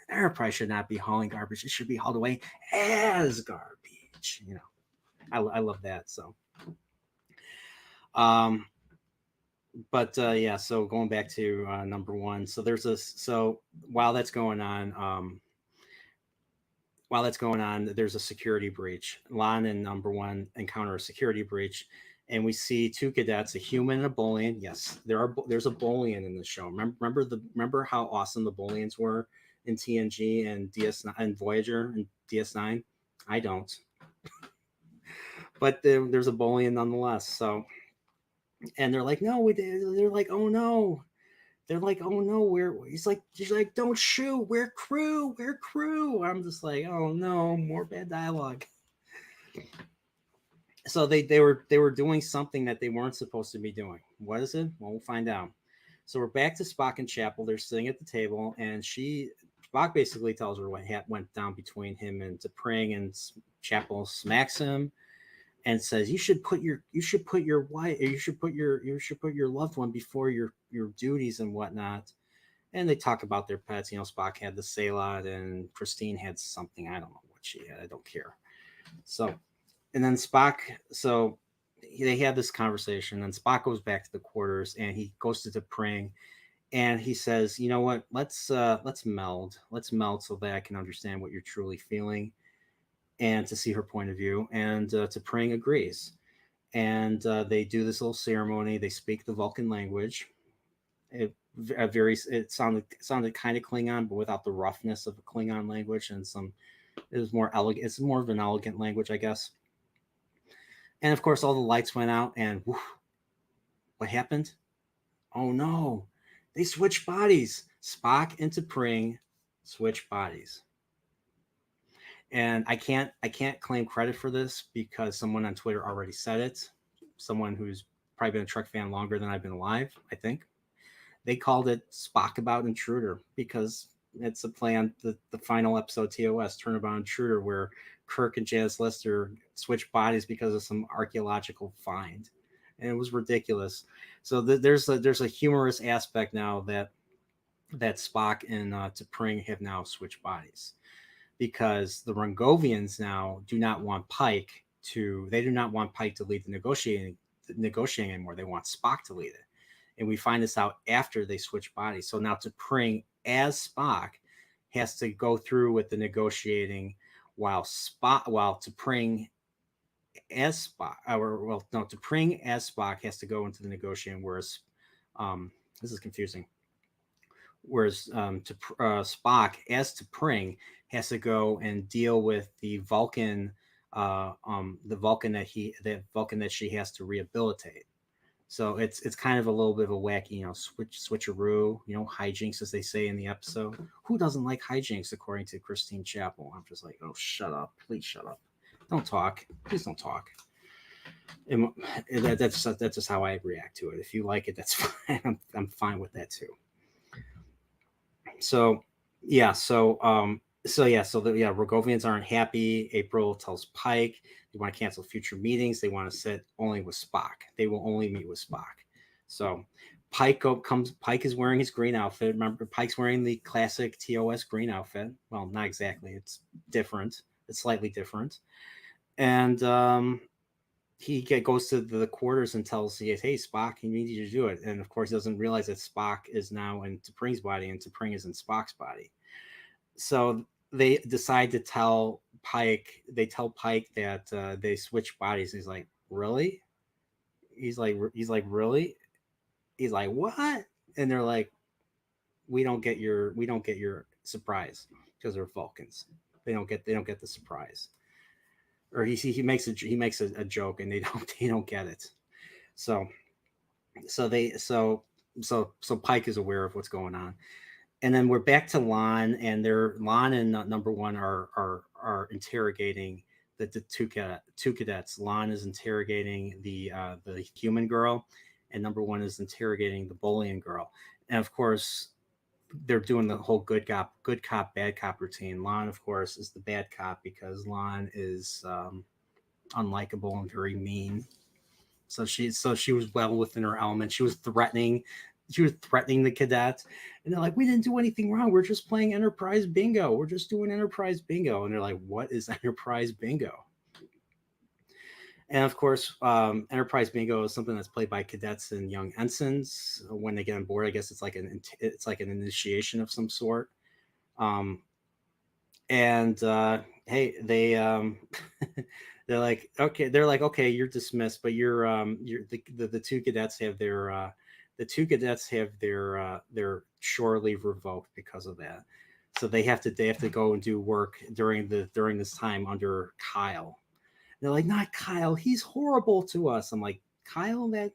Enterprise should not be hauling garbage. It should be hauled away as garbage. I love that. So, but yeah. So going back to number one. So while that's going on, there's a security breach. Lon and number one encounter a security breach, and we see two cadets, a human and a Bolian. Yes, there's a Bolian in the show. Remember how awesome the Bolians were in TNG and DS9 and Voyager and DS9? I don't. But there's a Bolian nonetheless. So, and they're like, no, they're like, oh no. They're like, oh no, she's like, don't shoot, we're crew. I'm just like, oh no, more bad dialogue. So they were doing something that they weren't supposed to be doing. What is it? Well, we'll find out. So we're back to Spock and Chapel. They're sitting at the table, and Spock basically tells her what went down between him and T'Pring, and Chapel smacks him and says, you should put your wife, you should put your loved one before your duties and whatnot. And they talk about their pets. Spock had the Salot, and Christine had something. I don't know what she had. I don't care. So, and then Spock. So they had this conversation, and Spock goes back to the quarters, and he goes to T'Pring, and he says, "You know what? Let's meld. Let's meld so that I can understand what you're truly feeling, and to see her point of view." And T'Pring agrees, and they do this little ceremony. They speak the Vulcan language. It sounded kind of Klingon, but without the roughness of a Klingon language, and it was more elegant. It's more of an elegant language, I guess. And of course, all the lights went out, and whew, what happened? Oh no, they switched bodies. Spock and T'Pring switch bodies. And I can't claim credit for this because someone on Twitter already said it. Someone who's probably been a Trek fan longer than I've been alive, I think. They called it Spock About Intruder because it's a play on the final episode TOS, Turnabout Intruder, where Kirk and Janice Lister switch bodies because of some archaeological find. And it was ridiculous. So there's a humorous aspect now that Spock and T'Pring have now switched bodies, because the Bragovians now do not want Pike to lead the negotiating anymore. They want Spock to lead it. And we find this out after they switch bodies. So now T'Pring as Spock has to go through with the negotiating, while T'Pring as Spock, T'Pring as Spock has to go into the negotiating, whereas this is confusing. Whereas Spock as T'Pring has to go and deal with the Vulcan that she has to rehabilitate. So it's kind of a little bit of a wacky, switcheroo, hijinks, as they say in the episode. Who doesn't like hijinks, according to Christine Chapel? I'm just like, oh, shut up. Please shut up. Don't talk. Please don't talk. And that's just how I react to it. If you like it, that's fine. I'm fine with that too. So the Rogovians aren't happy. April tells Pike they want to cancel future meetings. They want to sit only with Spock. They will only meet with Spock. So Pike is wearing his green outfit. Remember, Pike's wearing the classic TOS green outfit. Well, not exactly. It's different. It's slightly different. And he goes to the quarters and tells, hey, Spock, you need you to do it. And of course, he doesn't realize that Spock is now in T'Pring's body and T'Pring is in Spock's body. So they decide to tell Pike. They tell Pike that they switch bodies. He's like, really? He's like, really? He's like, what? And they're like, we don't get your surprise, because they're Vulcans. They don't get the surprise. Or he makes a joke, and they don't get it. So Pike is aware of what's going on. And then we're back to Lon, and Lon and number one are interrogating the two cadets. Lon is interrogating the human girl, and number one is interrogating the Bolian girl. And of course, they're doing the whole good cop, bad cop routine. Lon, of course, is the bad cop because Lon is unlikable and very mean. So she was well within her element. She was threatening the cadets, and they're like, we didn't do anything wrong. We're just playing Enterprise Bingo. We're just doing Enterprise Bingo. And they're like, what is Enterprise Bingo? And of course, Enterprise Bingo is something that's played by cadets and young ensigns when they get on board. I guess it's like an initiation of some sort. Hey, they they're like, okay, you're dismissed, but the two cadets have their shore leave revoked because of that. So they have to go and do work during this time under Kyle. They're like, not Kyle, he's horrible to us. I'm like, Kyle, that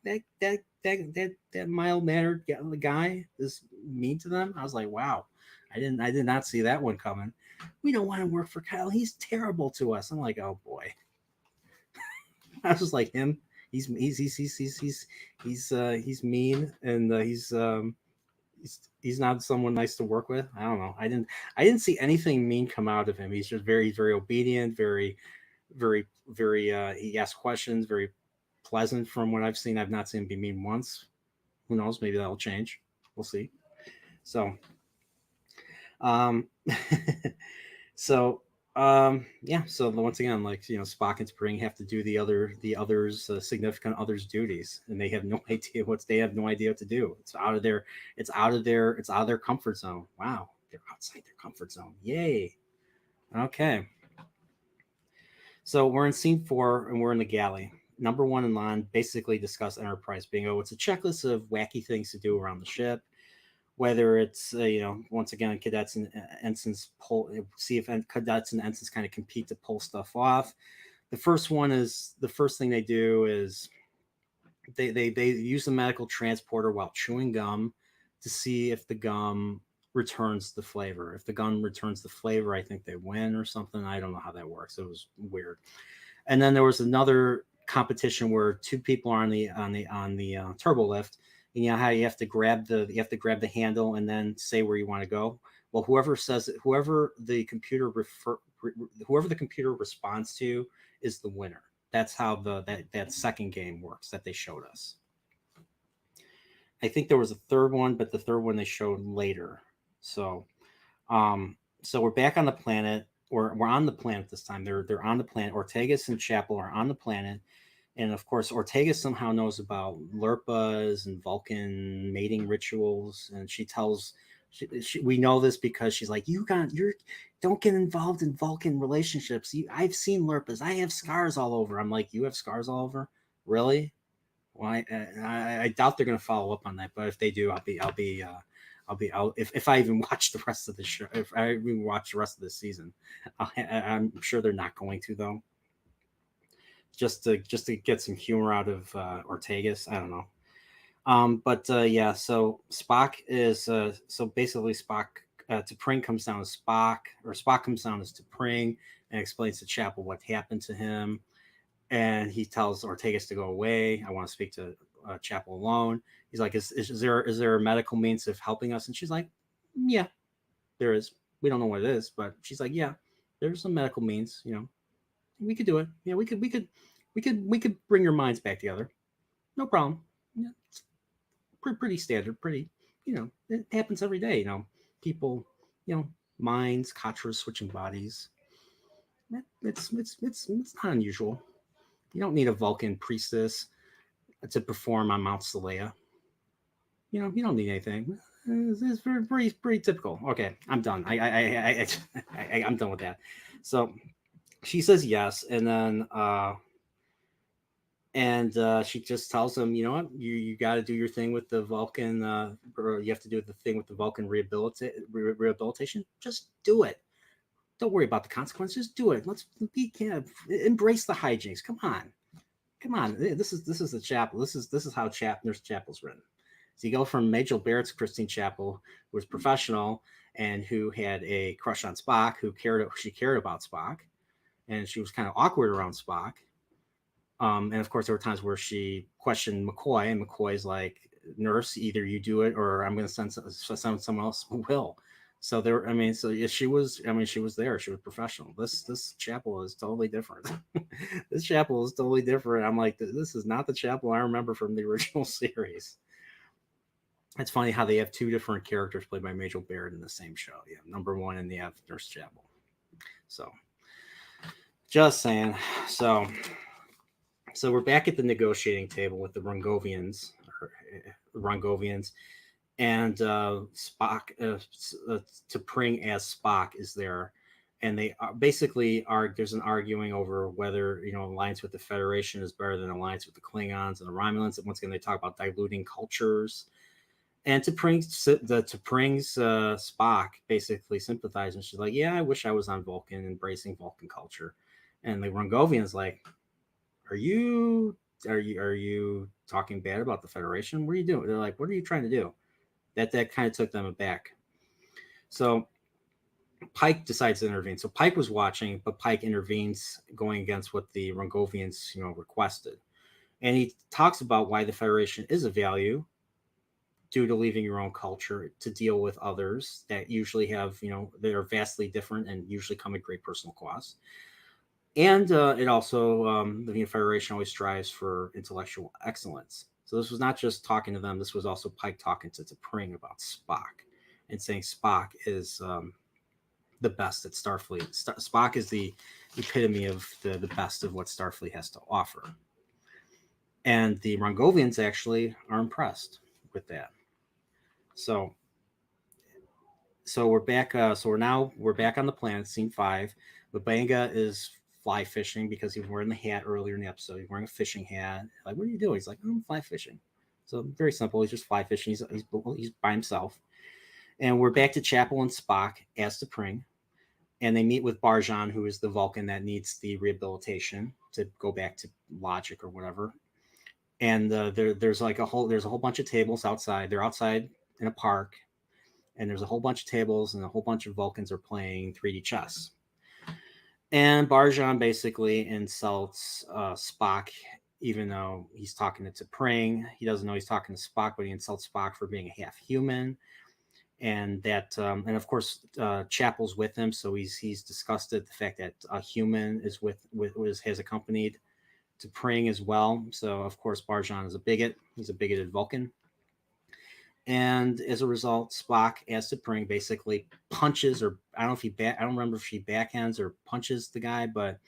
mild mannered guy is mean to them. I was like, wow, I did not see that one coming. We don't want to work for Kyle. He's terrible to us. I'm like, oh boy. I was just like, him. He's mean, and he's not someone nice to work with. I don't know. I didn't see anything mean come out of him. He's just very, very obedient, very, very, very. He asks questions, very pleasant from what I've seen. I've not seen him be mean once. Who knows? Maybe that'll change. We'll see. So, um, so yeah. So once again, like Spock and Spring have to do the others significant others duties, and they have no idea what to do. It's out of their comfort zone. Wow, they're outside their comfort zone. Yay. Okay. So we're in scene 4, and we're in the galley. Number 1 and Lon basically discuss Enterprise bingo. It's a checklist of wacky things to do around the ship, whether it's once again cadets and ensigns pull, see if cadets and ensigns kind of compete to pull stuff off. The first thing they do is they use the medical transporter while chewing gum to see if the gum returns the flavor. If the gum returns the flavor, I think they win or something. I don't know how that works. It was weird. And then there was another competition where two people are on the turbo lift, and you know how you have to grab the handle and then say where you want to go. Well, whoever the computer responds to is the winner. That's how that second game works that they showed us. I think there was a third one, but the third one they showed later. So, so we're back on the planet. We're on the planet this time. They're on the planet. Ortegas and Chapel are on the planet, and of course, Ortega somehow knows about Lurpas and Vulcan mating rituals, and she tells. We know this because she's like, you're don't get involved in Vulcan relationships. I've seen Lurpas. I have scars all over. I'm like, you have scars all over, really? Well, I doubt they're going to follow up on that, but if they do, if I even watch the rest of the show, if I even watch the rest of the season, I'm sure they're not going to though. Just to get some humor out of Ortegas, I don't know. But yeah, so Spock is so basically Spock T'Pring comes down as Spock, or Spock comes down as T'Pring and explains to Chapel what happened to him, and he tells Ortegas to go away. I want to speak to Chapel alone. He's like, is there a medical means of helping us? And she's like, yeah, there is. We don't know what it is, but she's like, yeah, there's some medical means. We could do it. Yeah, we could bring your minds back together. No problem. Yeah, it's pretty standard. Pretty, it happens every day. People, minds, Katras switching bodies. It's not unusual. You don't need a Vulcan priestess to perform on Mount Seleia. You don't need anything. It's pretty typical. Okay, I'm done. I'm done with that. So she says yes, and then she just tells him, you know what, you got to do your thing with the Vulcan, or you have to do the thing with the Vulcan rehabilitation. Just do it. Don't worry about the consequences. Just do it. Let's embrace the hijinks. Come on. This is the Chapel. This is how Nurse Chapel's written. So you go from Majel Barrett to Christine Chapel, who was professional and who had a crush on Spock, she cared about Spock, and she was kind of awkward around Spock. And of course, there were times where she questioned McCoy, and McCoy's like, "Nurse, either you do it, or I'm going to send someone else who will." So she was there. She was professional. This Chapel is totally different. This Chapel is totally different. I'm like, this is not the Chapel I remember from the original series. It's funny how they have two different characters played by Majel Barrett in the same show. Yeah, number 1, and they have Nurse Chapel. So, just saying. So we're back at the negotiating table with the Bragovians, and Spock, T'Pring as Spock is there, and they basically are. There's an arguing over whether alliance with the Federation is better than alliance with the Klingons and the Romulans. And once again, they talk about diluting cultures. And T'Pring's Spock basically sympathizes. She's like, "Yeah, I wish I was on Vulcan, embracing Vulcan culture." And the Rangovian's like, are you talking bad about the Federation? What are you doing? They're like, what are you trying to do? That kind of took them aback. So Pike decides to intervene. So Pike was watching, but Pike intervenes, going against what the Rangovians requested. And he talks about why the Federation is a value due to leaving your own culture to deal with others that usually have, that are vastly different and usually come at great personal cost. And it also, the Federation always strives for intellectual excellence. So this was not just talking to them. This was also Pike talking to T'Pring about Spock. and saying Spock is the best at Starfleet. Spock is the epitome of the best of what Starfleet has to offer. And the Rongovians actually are impressed with that. So we're back. We're back on the planet, scene 5. Babanga is fly fishing because he was wearing the hat earlier in the episode. He's wearing a fishing hat. Like, what are you doing? He's like, I'm fly fishing. So very simple. He's just fly fishing. He's by himself. And we're back to Chapel and Spock as T'Pring. And they meet with Barjan, who is the Vulcan that needs the rehabilitation to go back to logic or whatever. And there's a whole bunch of tables outside. They're outside in a park, and there's a whole bunch of tables, and a whole bunch of Vulcans are playing 3D chess. And Barjan basically insults Spock, even though he's talking to T'Pring. He doesn't know he's talking to Spock, but he insults Spock for being a half human. And that, and of course, Chapel's with him, so he's disgusted the fact that a human has accompanied T'Pring as well. So of course, Barjan is a bigot. He's a bigoted Vulcan. And as a result, Spock, as T'Pring, basically punches, or I don't remember if she backhands or punches the guy, but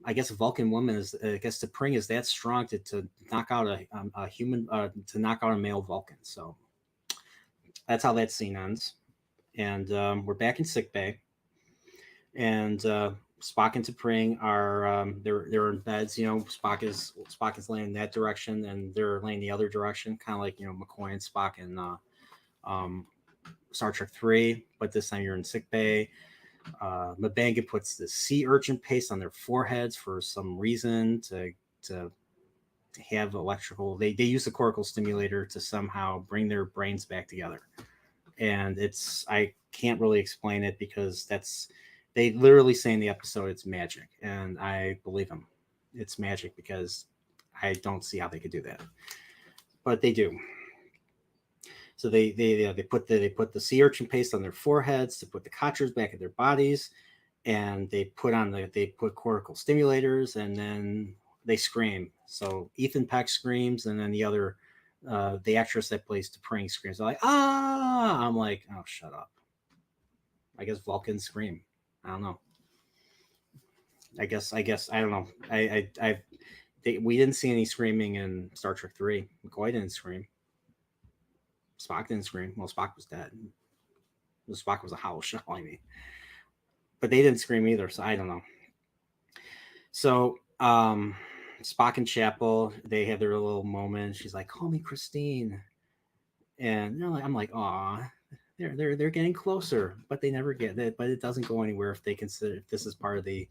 I guess a Vulcan woman T'Pring is that strong to knock out a human, to knock out a male Vulcan. So that's how that scene ends. And we're back in sickbay, and Spock and T'Pring are they're in beds. Spock is laying in that direction, and they're laying the other direction, kind of like McCoy and Spock in Star Trek 3. But this time you're in sickbay. M'Benga puts the sea urchin paste on their foreheads for some reason to have electrical. They use the cortical stimulator to somehow bring their brains back together. And I can't really explain it because they literally say in the episode it's magic, and I believe them. It's magic because I don't see how they could do that, but they do. So they put the sea urchin paste on their foreheads to put the Kachras back in their bodies, and they put cortical stimulators, and then they scream. So Ethan Peck screams, and then the actress that plays T'Pring screams. They're like, ah! I'm like, oh, shut up. I guess Vulcans scream. I don't know. I guess I don't know. We didn't see any screaming in Star Trek 3. McCoy didn't scream. Spock didn't scream. Well, Spock was dead. Spock was a hollow shell, I mean. But they didn't scream either, so I don't know. So Spock and Chapel, they have their little moment. She's like, call me Christine. And I'm like, aw, they're getting closer, but they never get it. But it doesn't go anywhere if they consider if this is part of the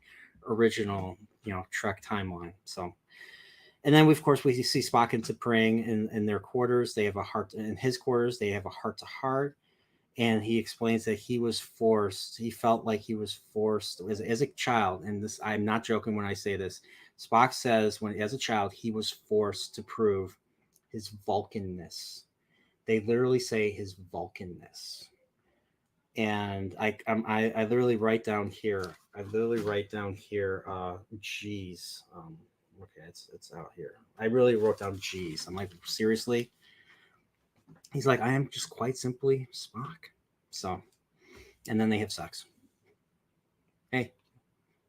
original, Trek timeline. So, and then of course we see Spock and T'Pring in their quarters. They have a heart in his quarters. They have a heart to heart, and he explains that he was forced. He felt like he was forced as a child. And this, I'm not joking when I say this. Spock says when as a child he was forced to prove his Vulcanness. They literally say his Vulcanness. And I literally write down here. Geez. Okay, it's out here. I really wrote down geez. I'm like, seriously? He's like, I am just quite simply Spock. So, and then they have sex. Hey,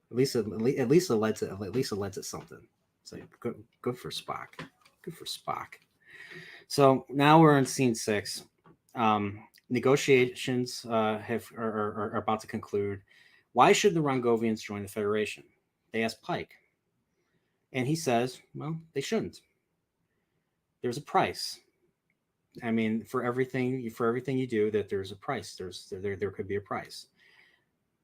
at least it led to something. So good for Spock. Good for Spock. So now we're in scene 6. Negotiations are about to conclude. Why should the Rongovians join the Federation? They ask Pike. And he says, well, they shouldn't. There's a price. I mean, for everything you do, that there's a price. There could be a price.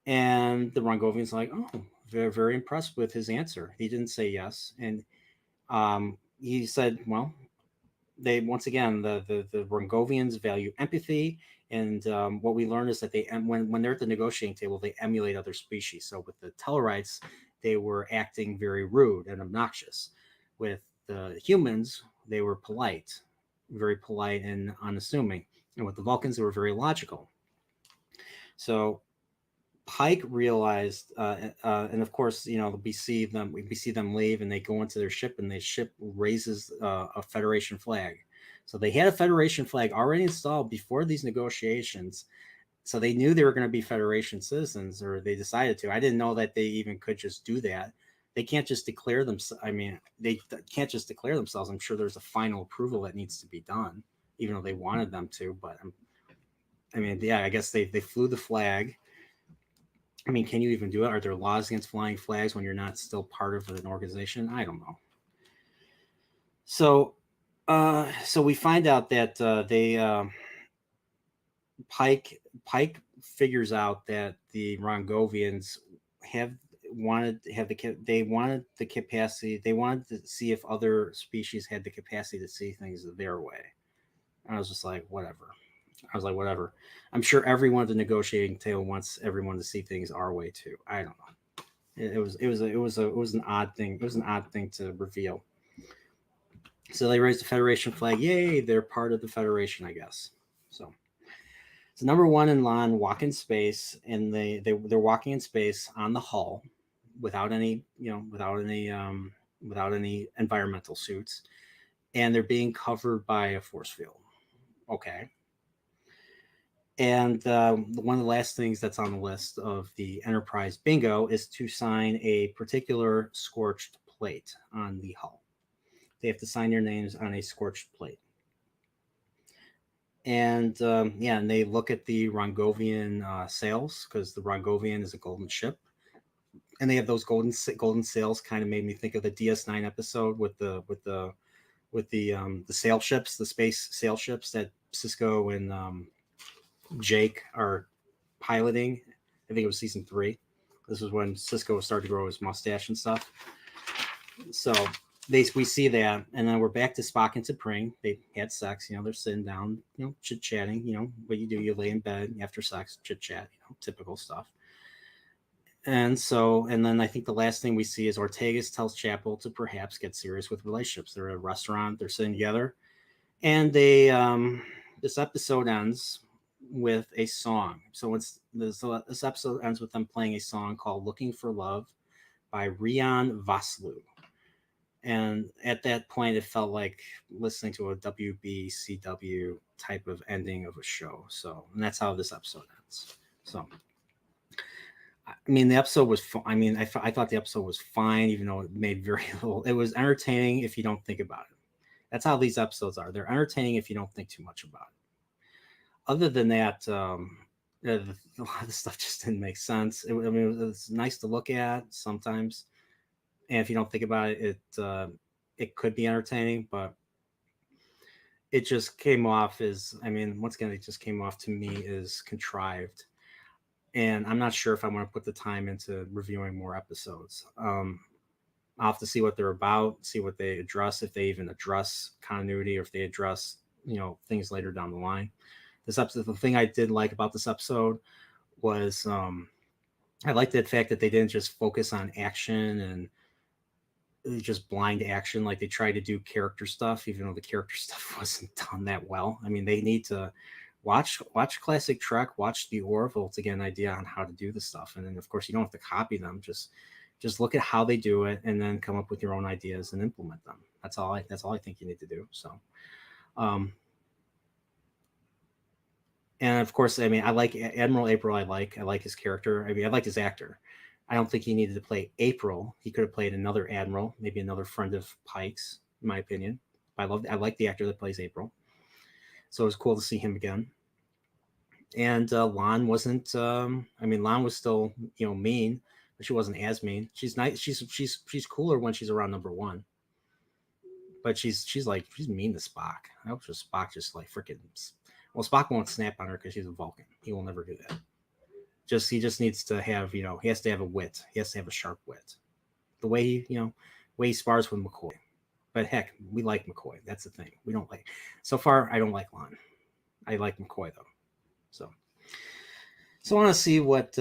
And the Rongovians like, oh, they're very impressed with his answer. He didn't say yes. And he said, well, they once again the Rongovians value empathy, and what we learned is that when they're at the negotiating table, they emulate other species. So with the Tellarites, they were acting very rude and obnoxious. With the humans, they were very polite and unassuming. And with the Vulcans, they were very logical. So Pike realized, and of course, we see them leave, and they go into their ship, and the ship raises a Federation flag. So they had a Federation flag already installed before these negotiations. So they knew they were going to be Federation citizens, or they decided to. I didn't know that they even could just do that. They can't just declare themselves. I mean, they can't just declare themselves. I'm sure there's a final approval that needs to be done, even though they wanted them to. But I mean, yeah, I guess they flew the flag. I mean, can you even do it? Are there laws against flying flags when you're not still part of an organization? I don't know. So, so we find out that Pike figures out that the Rongovians have wanted have the they wanted the capacity. They wanted to see if other species had the capacity to see things their way. And I was just like, whatever. I was like, whatever. I'm sure everyone at the negotiating table wants everyone to see things our way too. I don't know. It was an odd thing. It was an odd thing to reveal. So they raised the Federation flag. Yay! They're part of the Federation, I guess. So number one and Lon walk in space, and they're walking in space on the hull without any without any environmental suits, and they're being covered by a force field. Okay. And one of the last things that's on the list of the Enterprise bingo is to sign a particular scorched plate on the hull. They have to sign their names on a scorched plate. And yeah, and they look at the Rongovian sails, because the Rongovian is a golden ship, and they have those golden sails. Kind of made me think of the DS9 episode with the sail ships, the space sail ships that Sisko and Jake are piloting. I think it was season 3. This was when Sisko started to grow his mustache and stuff. So we see that, and then we're back to Spock and T'Pring. They had sex, they're sitting down, chit chatting, what you do, you lay in bed after sex, chit chat, typical stuff. And then I think the last thing we see is Ortegas tells Chapel to perhaps get serious with relationships. They're at a restaurant, they're sitting together, and they this episode ends with a song. So this episode ends with them playing a song called "Looking for Love" by Rian Vaslu. And at that point, it felt like listening to a WBCW type of ending of a show. So, and that's how this episode ends. So, I mean, the episode was. I mean, I thought the episode was fine, even though it made very little. It was entertaining if you don't think about it. That's how these episodes are. They're entertaining if you don't think too much about it. Other than that, a lot of the stuff just didn't make sense. I mean, it was nice to look at sometimes, and if you don't think about it, it could be entertaining, but it just came off as, I mean, once again, it just came off to me as contrived, and I'm not sure if I want to put the time into reviewing more episodes. I'll have to see what they're about, see what they address, if they even address continuity, or if they address things later down the line. This episode, the thing I did like about this episode was I liked the fact that they didn't just focus on action and just blind action like they tried to do character stuff, even though the character stuff wasn't done that well. I mean, they need to watch classic Trek, watch the Orville to get an idea on how to do the stuff, and then of course you don't have to copy them. Just look at how they do it, and then come up with your own ideas and implement them. That's all I think you need to do. So, and of course, I mean, I like Admiral April. I like his character. I mean, I like his actor. I don't think he needed to play April. He could have played another admiral, maybe another friend of Pike's, in my opinion. I like the actor that plays April, so it was cool to see him again. And Lon wasn't. I mean, Lon was still mean, but she wasn't as mean. She's nice. She's cooler when she's around number one. But she's mean to Spock. I hope Spock just like freaking. Well, Spock won't snap on her because she's a Vulcan. He will never do that. He just needs to have, he has to have a wit. He has to have a sharp wit. The way he spars with McCoy. But heck, we like McCoy. That's the thing. We don't like. So far, I don't like Lon. I like McCoy though. So I want to see what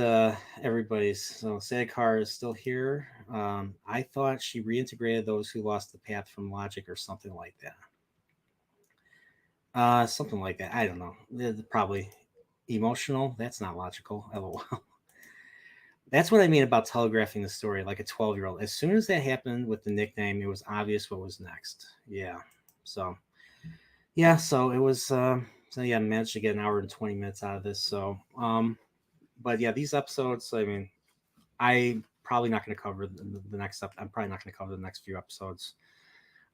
everybody's. So Sadkar is still here. I thought she reintegrated those who lost the path from logic or something like that. Something like that. I don't know. They're probably emotional. That's not logical. LOL. That's what I mean about telegraphing the story like a 12-year-old. As soon as that happened with the nickname, it was obvious what was next. Yeah. So yeah, so it was. So yeah, I managed to get an hour and 20 minutes out of this. So, but yeah, these episodes. I mean, I probably not going to cover the next up. I'm probably not going to cover the next few episodes.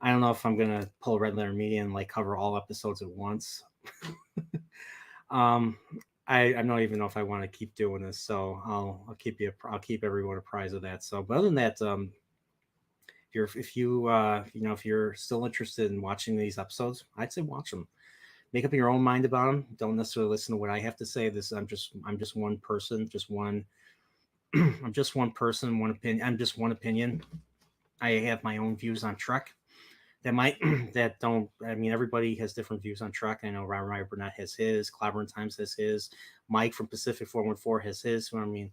I don't know if I'm going to pull Red Letter Media and like cover all episodes at once. um, I don't even know if I want to keep doing this, so I'll keep everyone apprised of that. So, but other than that, if you if you're still interested in watching these episodes, I'd say watch them. Make up your own mind about them. Don't necessarily listen to what I have to say. I'm just one person, just one. I'm just one person, one opinion. I'm just one opinion. I have my own views on Trek that might that don't. I mean, everybody has different views on Trek. I know Ryan Burnett has his, Clobber Times has his, Mike from Pacific 414 has his. So, I mean,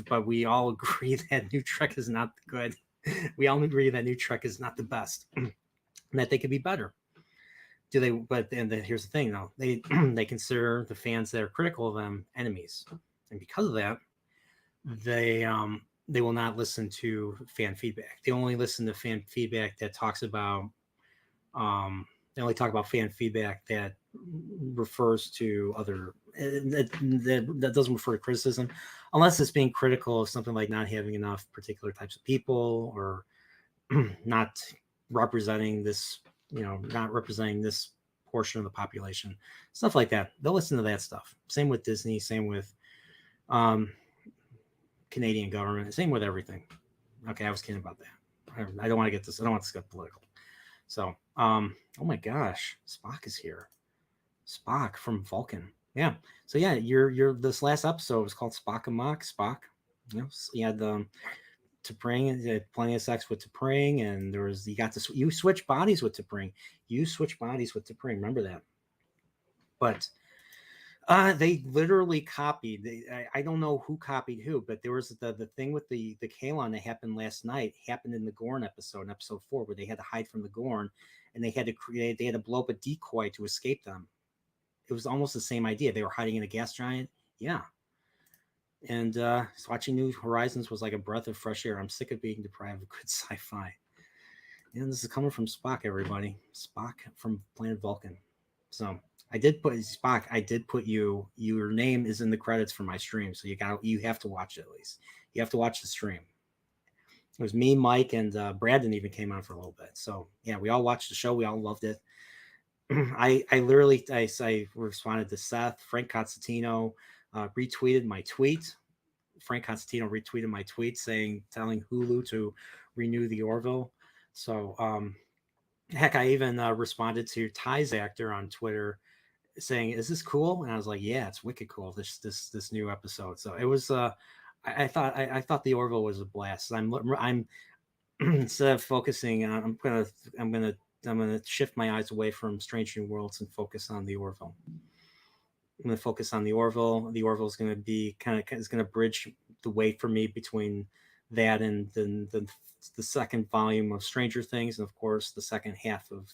but we all agree that New Trek is not good. We all agree that New Trek is not the best, and that they could be better. Do they? But here's the thing, though. They consider the fans that are critical of them enemies, and because of that, they will not listen to fan feedback. They only listen to fan feedback that talks about they only talk about fan feedback that refers to other that doesn't refer to criticism, unless it's being critical of something like not having enough particular types of people or not representing this, not representing this portion of the population, stuff like that. They'll listen to that stuff. Same with Disney. Same with um, Canadian government. Same with everything. Okay, I was kidding about that. I don't want to get this. I don't want this to get political. So, oh my gosh, Spock is here. Spock from Vulcan. Yeah. So yeah, you're this last episode was called Spock Amok. Spock. You had the T'Pring, had plenty of sex with T'Pring, and there was you switch bodies with T'Pring. You switch bodies with T'Pring. Remember that? But they literally copied. I don't know who copied who, but there was the thing with the Kalon that happened last night happened in the Gorn episode, in episode 4, where they had to hide from the Gorn, and they had to blow up a decoy to escape them. It was almost the same idea. They were hiding in a gas giant. Yeah, and watching New Horizons was like a breath of fresh air. I'm sick of being deprived of good sci-fi. And this is coming from Spock, everybody. Spock from Planet Vulcan. So I did put Spock. I did put you. Your name is in the credits for my stream, so you have to watch it at least. You have to watch the stream. It was me, Mike, and Brandon even came on for a little bit. So yeah, we all watched the show. We all loved it. I literally I responded to Seth. Frank Constantino retweeted my tweet. Frank Constantino retweeted my tweet telling Hulu to renew the Orville. So heck, I even responded to Ty's actor on Twitter saying, "Is this cool?" And I was like, "Yeah, it's wicked cool. This new episode." So it was. I thought the Orville was a blast. I'm instead of focusing on, I'm gonna shift my eyes away from Strange New Worlds and focus on the Orville. I'm gonna focus on the Orville. The Orville is gonna be is gonna bridge the way for me between that and the second volume of Stranger Things, and of course the second half of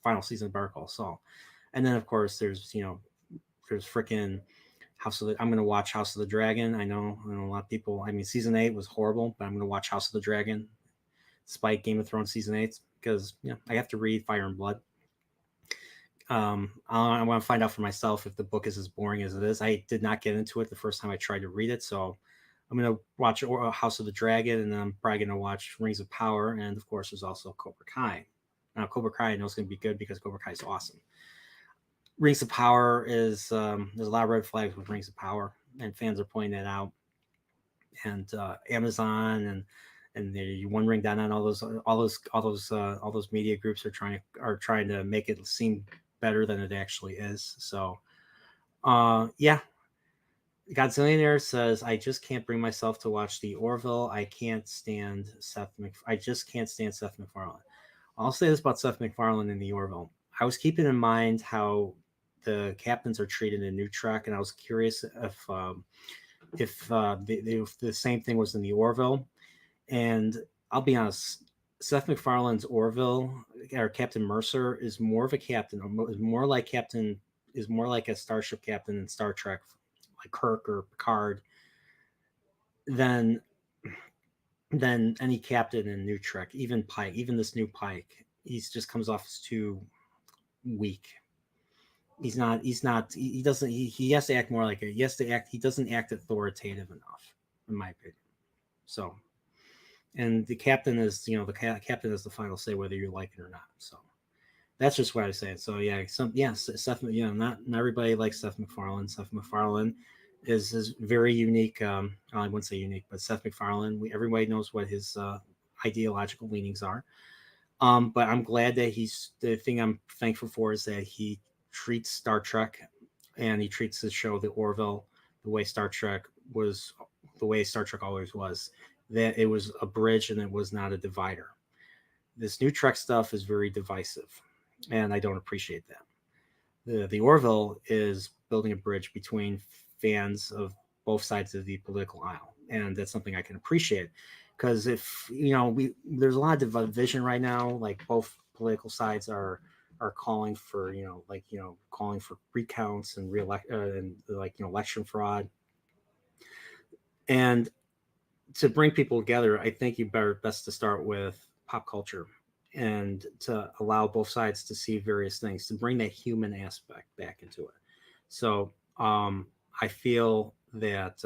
final season of Better Call Saul. And then of course there's freaking I'm gonna watch House of the Dragon. I know a lot of people. I mean, season 8 was horrible, but I'm gonna watch House of the Dragon, despite Game of Thrones season 8, because I have to read Fire and Blood. I want to find out for myself if the book is as boring as it is. I did not get into it the first time I tried to read it, so I'm gonna watch House of the Dragon, and then I'm probably gonna watch Rings of Power, and of course, there's also Cobra Kai. Now, Cobra Kai I know is gonna be good because Cobra Kai is awesome. Rings of Power is there's a lot of red flags with Rings of Power, and fans are pointing that out. And Amazon and the One Ring Down on all those media groups are trying to make it seem better than it actually is. So, yeah. Godzillionaire says, "I just can't bring myself to watch the Orville. I just can't stand Seth MacFarlane." I'll say this about Seth MacFarlane in the Orville. I was keeping in mind how the captains are treated in New Trek, and I was curious if the same thing was in the Orville. And I'll be honest, Seth MacFarlane's Orville or Captain Mercer is more of a captain, or is more like a starship captain in Star Trek, like Kirk or Picard, than any captain in New Trek. Even Pike, even this new Pike, he just comes off as too weak. He doesn't he has to act more like he doesn't act authoritative enough, in my opinion. So, and the captain is, captain is the final say whether you like it or not. So that's just what I say. So yeah, Seth, not everybody likes Seth MacFarlane. Seth MacFarlane is very unique. I wouldn't say unique, but Seth MacFarlane, everybody knows what his ideological leanings are. But I'm glad that the thing I'm thankful for is that he treats Star Trek and he treats the show, the Orville, the way Star Trek was, the way Star Trek always was, that it was a bridge and it was not a divider. This new Trek stuff is very divisive, and I don't appreciate that. The Orville is building a bridge between fans of both sides of the political aisle, and that's something I can appreciate. Because if there's a lot of division right now, like both political sides are calling for calling for recounts and and election fraud, and to bring people together, I think you best to start with pop culture and to allow both sides to see various things, to bring that human aspect back into it. So I feel that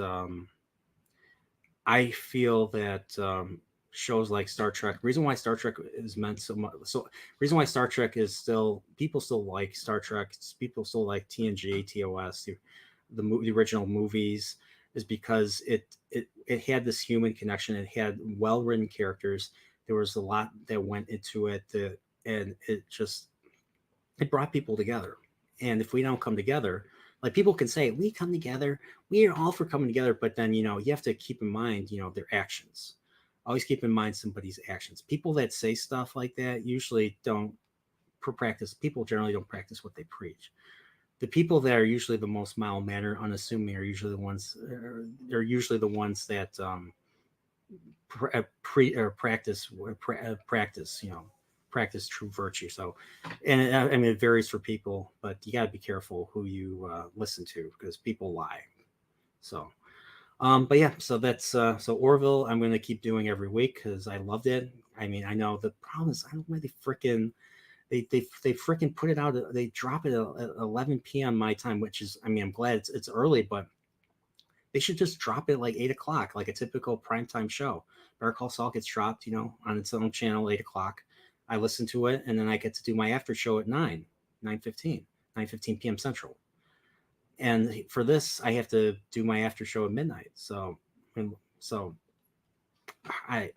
shows like Star Trek. Reason why Star Trek is meant so much. So reason why Star Trek is still, people still like Star Trek. People still like TNG, TOS, the original movies, is because it had this human connection. It had well written characters. There was a lot that went into it, and it brought people together. And if we don't come together, like people can say, we come together, we are all for coming together, but then you have to keep in mind their actions. Always keep in mind somebody's actions. People that say stuff like that usually don't practice. People generally don't practice what they preach. The people that are usually the most mild mannered, unassuming, are usually the ones. They're usually the ones that practice practice true virtue. So, and I mean, it varies for people, but you got to be careful who you listen to, because people lie. So, but yeah, so that's so Orville. I'm going to keep doing every week because I loved it. I mean, I know the problem is I don't know why they freaking put it out. They drop it at 11 p.m. my time, which is, I mean, I'm glad it's early, but they should just drop it like 8 o'clock, like a typical primetime show. Better Call Saul gets dropped, on its own channel, 8 o'clock. I listen to it, and then I get to do my after show at 9:15, 9:15 p.m. Central. And for this, I have to do my after show at midnight. So, so I,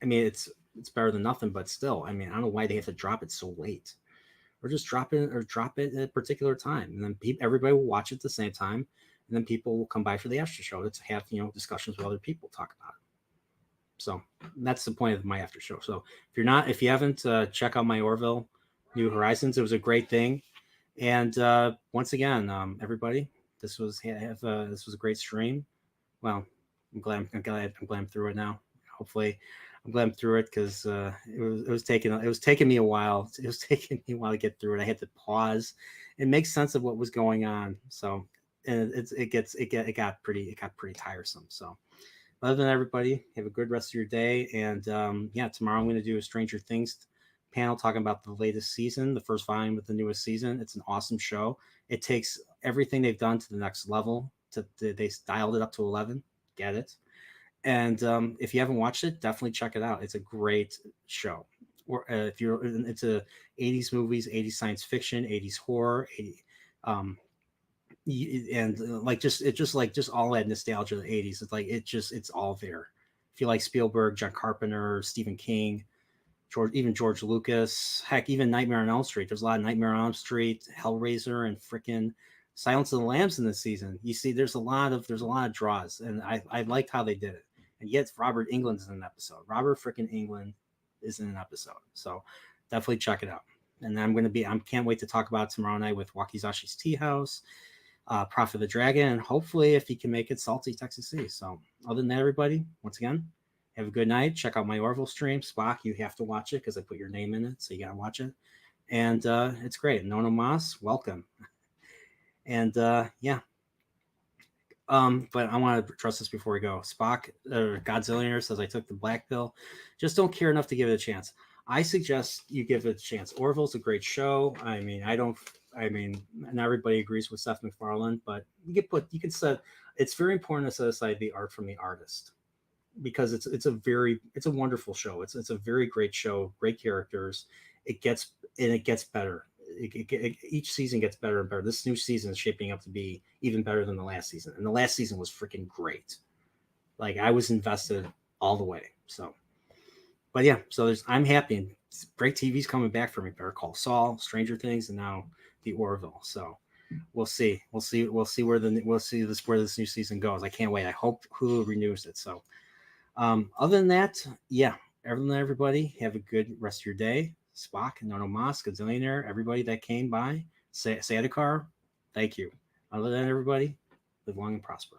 I mean, it's better than nothing, but still, I mean, I don't know why they have to drop it so late, or just drop it at a particular time, and then everybody will watch it at the same time, and then people will come by for the after show to have discussions with other people, talk about it. So that's the point of my after show. So if you haven't, check out my Orville New Horizons. It was a great thing, and once again, everybody, this was a great stream. Well, I'm glad I'm through it now. Hopefully, I'm glad I'm through it, because it was taking me a while. It was taking me a while to get through it. I had to pause and make sense of what was going on. So, and it got pretty tiresome. So, other than everybody, have a good rest of your day. And yeah, tomorrow I'm going to do a Stranger Things panel talking about the latest season, the first volume of the newest season. It's an awesome show. It takes everything they've done to the next level. They dialed it up to 11. Get it? And if you haven't watched it, definitely check it out. It's a great show. Or if you're into 80s movies, 80s science fiction, 80s horror, um, and just all that nostalgia of the 80s. It's like it's all there. If you like Spielberg, John Carpenter, Stephen King, George Lucas, heck, even Nightmare on Elm Street. There's a lot of Nightmare on Elm Street, Hellraiser, and freaking Silence of the Lambs in this season. You see, there's a lot of draws, and I liked how they did it. And yet, Robert Englund's in an episode. Robert freaking Englund is in an episode. So definitely check it out. And I can't wait to talk about it tomorrow night with Wakizashi's Tea House, Prophet of the Dragon, and hopefully, if he can make it, Salty Texas Sea. So other than that, everybody, once again, have a good night. Check out my Orville stream. Spock, you have to watch it because I put your name in it, so you gotta watch it. And it's great. Nono Mas, welcome. And yeah. But I want to trust this before we go. Spock, Godzillionaire says I took the black pill. Just don't care enough to give it a chance. I suggest you give it a chance. Orville's a great show. I mean, not everybody agrees with Seth MacFarlane, but you can set. It's very important to set aside the art from the artist because it's a wonderful show. It's a very great show, great characters. It gets better. Each season gets better and better. This new season is shaping up to be even better than the last season, and the last season was freaking great. Like I was invested all the way. So, but yeah, so I'm happy. Great TV's coming back for me. Better Call Saul, Stranger Things, and now the Orville. So we'll see. We'll see where this new season goes. I can't wait. I hope Hulu renews it. So other than that, yeah, everybody have a good rest of your day. Spock, Nono Mas, Gazillionaire, everybody that came by, Sadikar, thank you. Other than everybody, live long and prosper.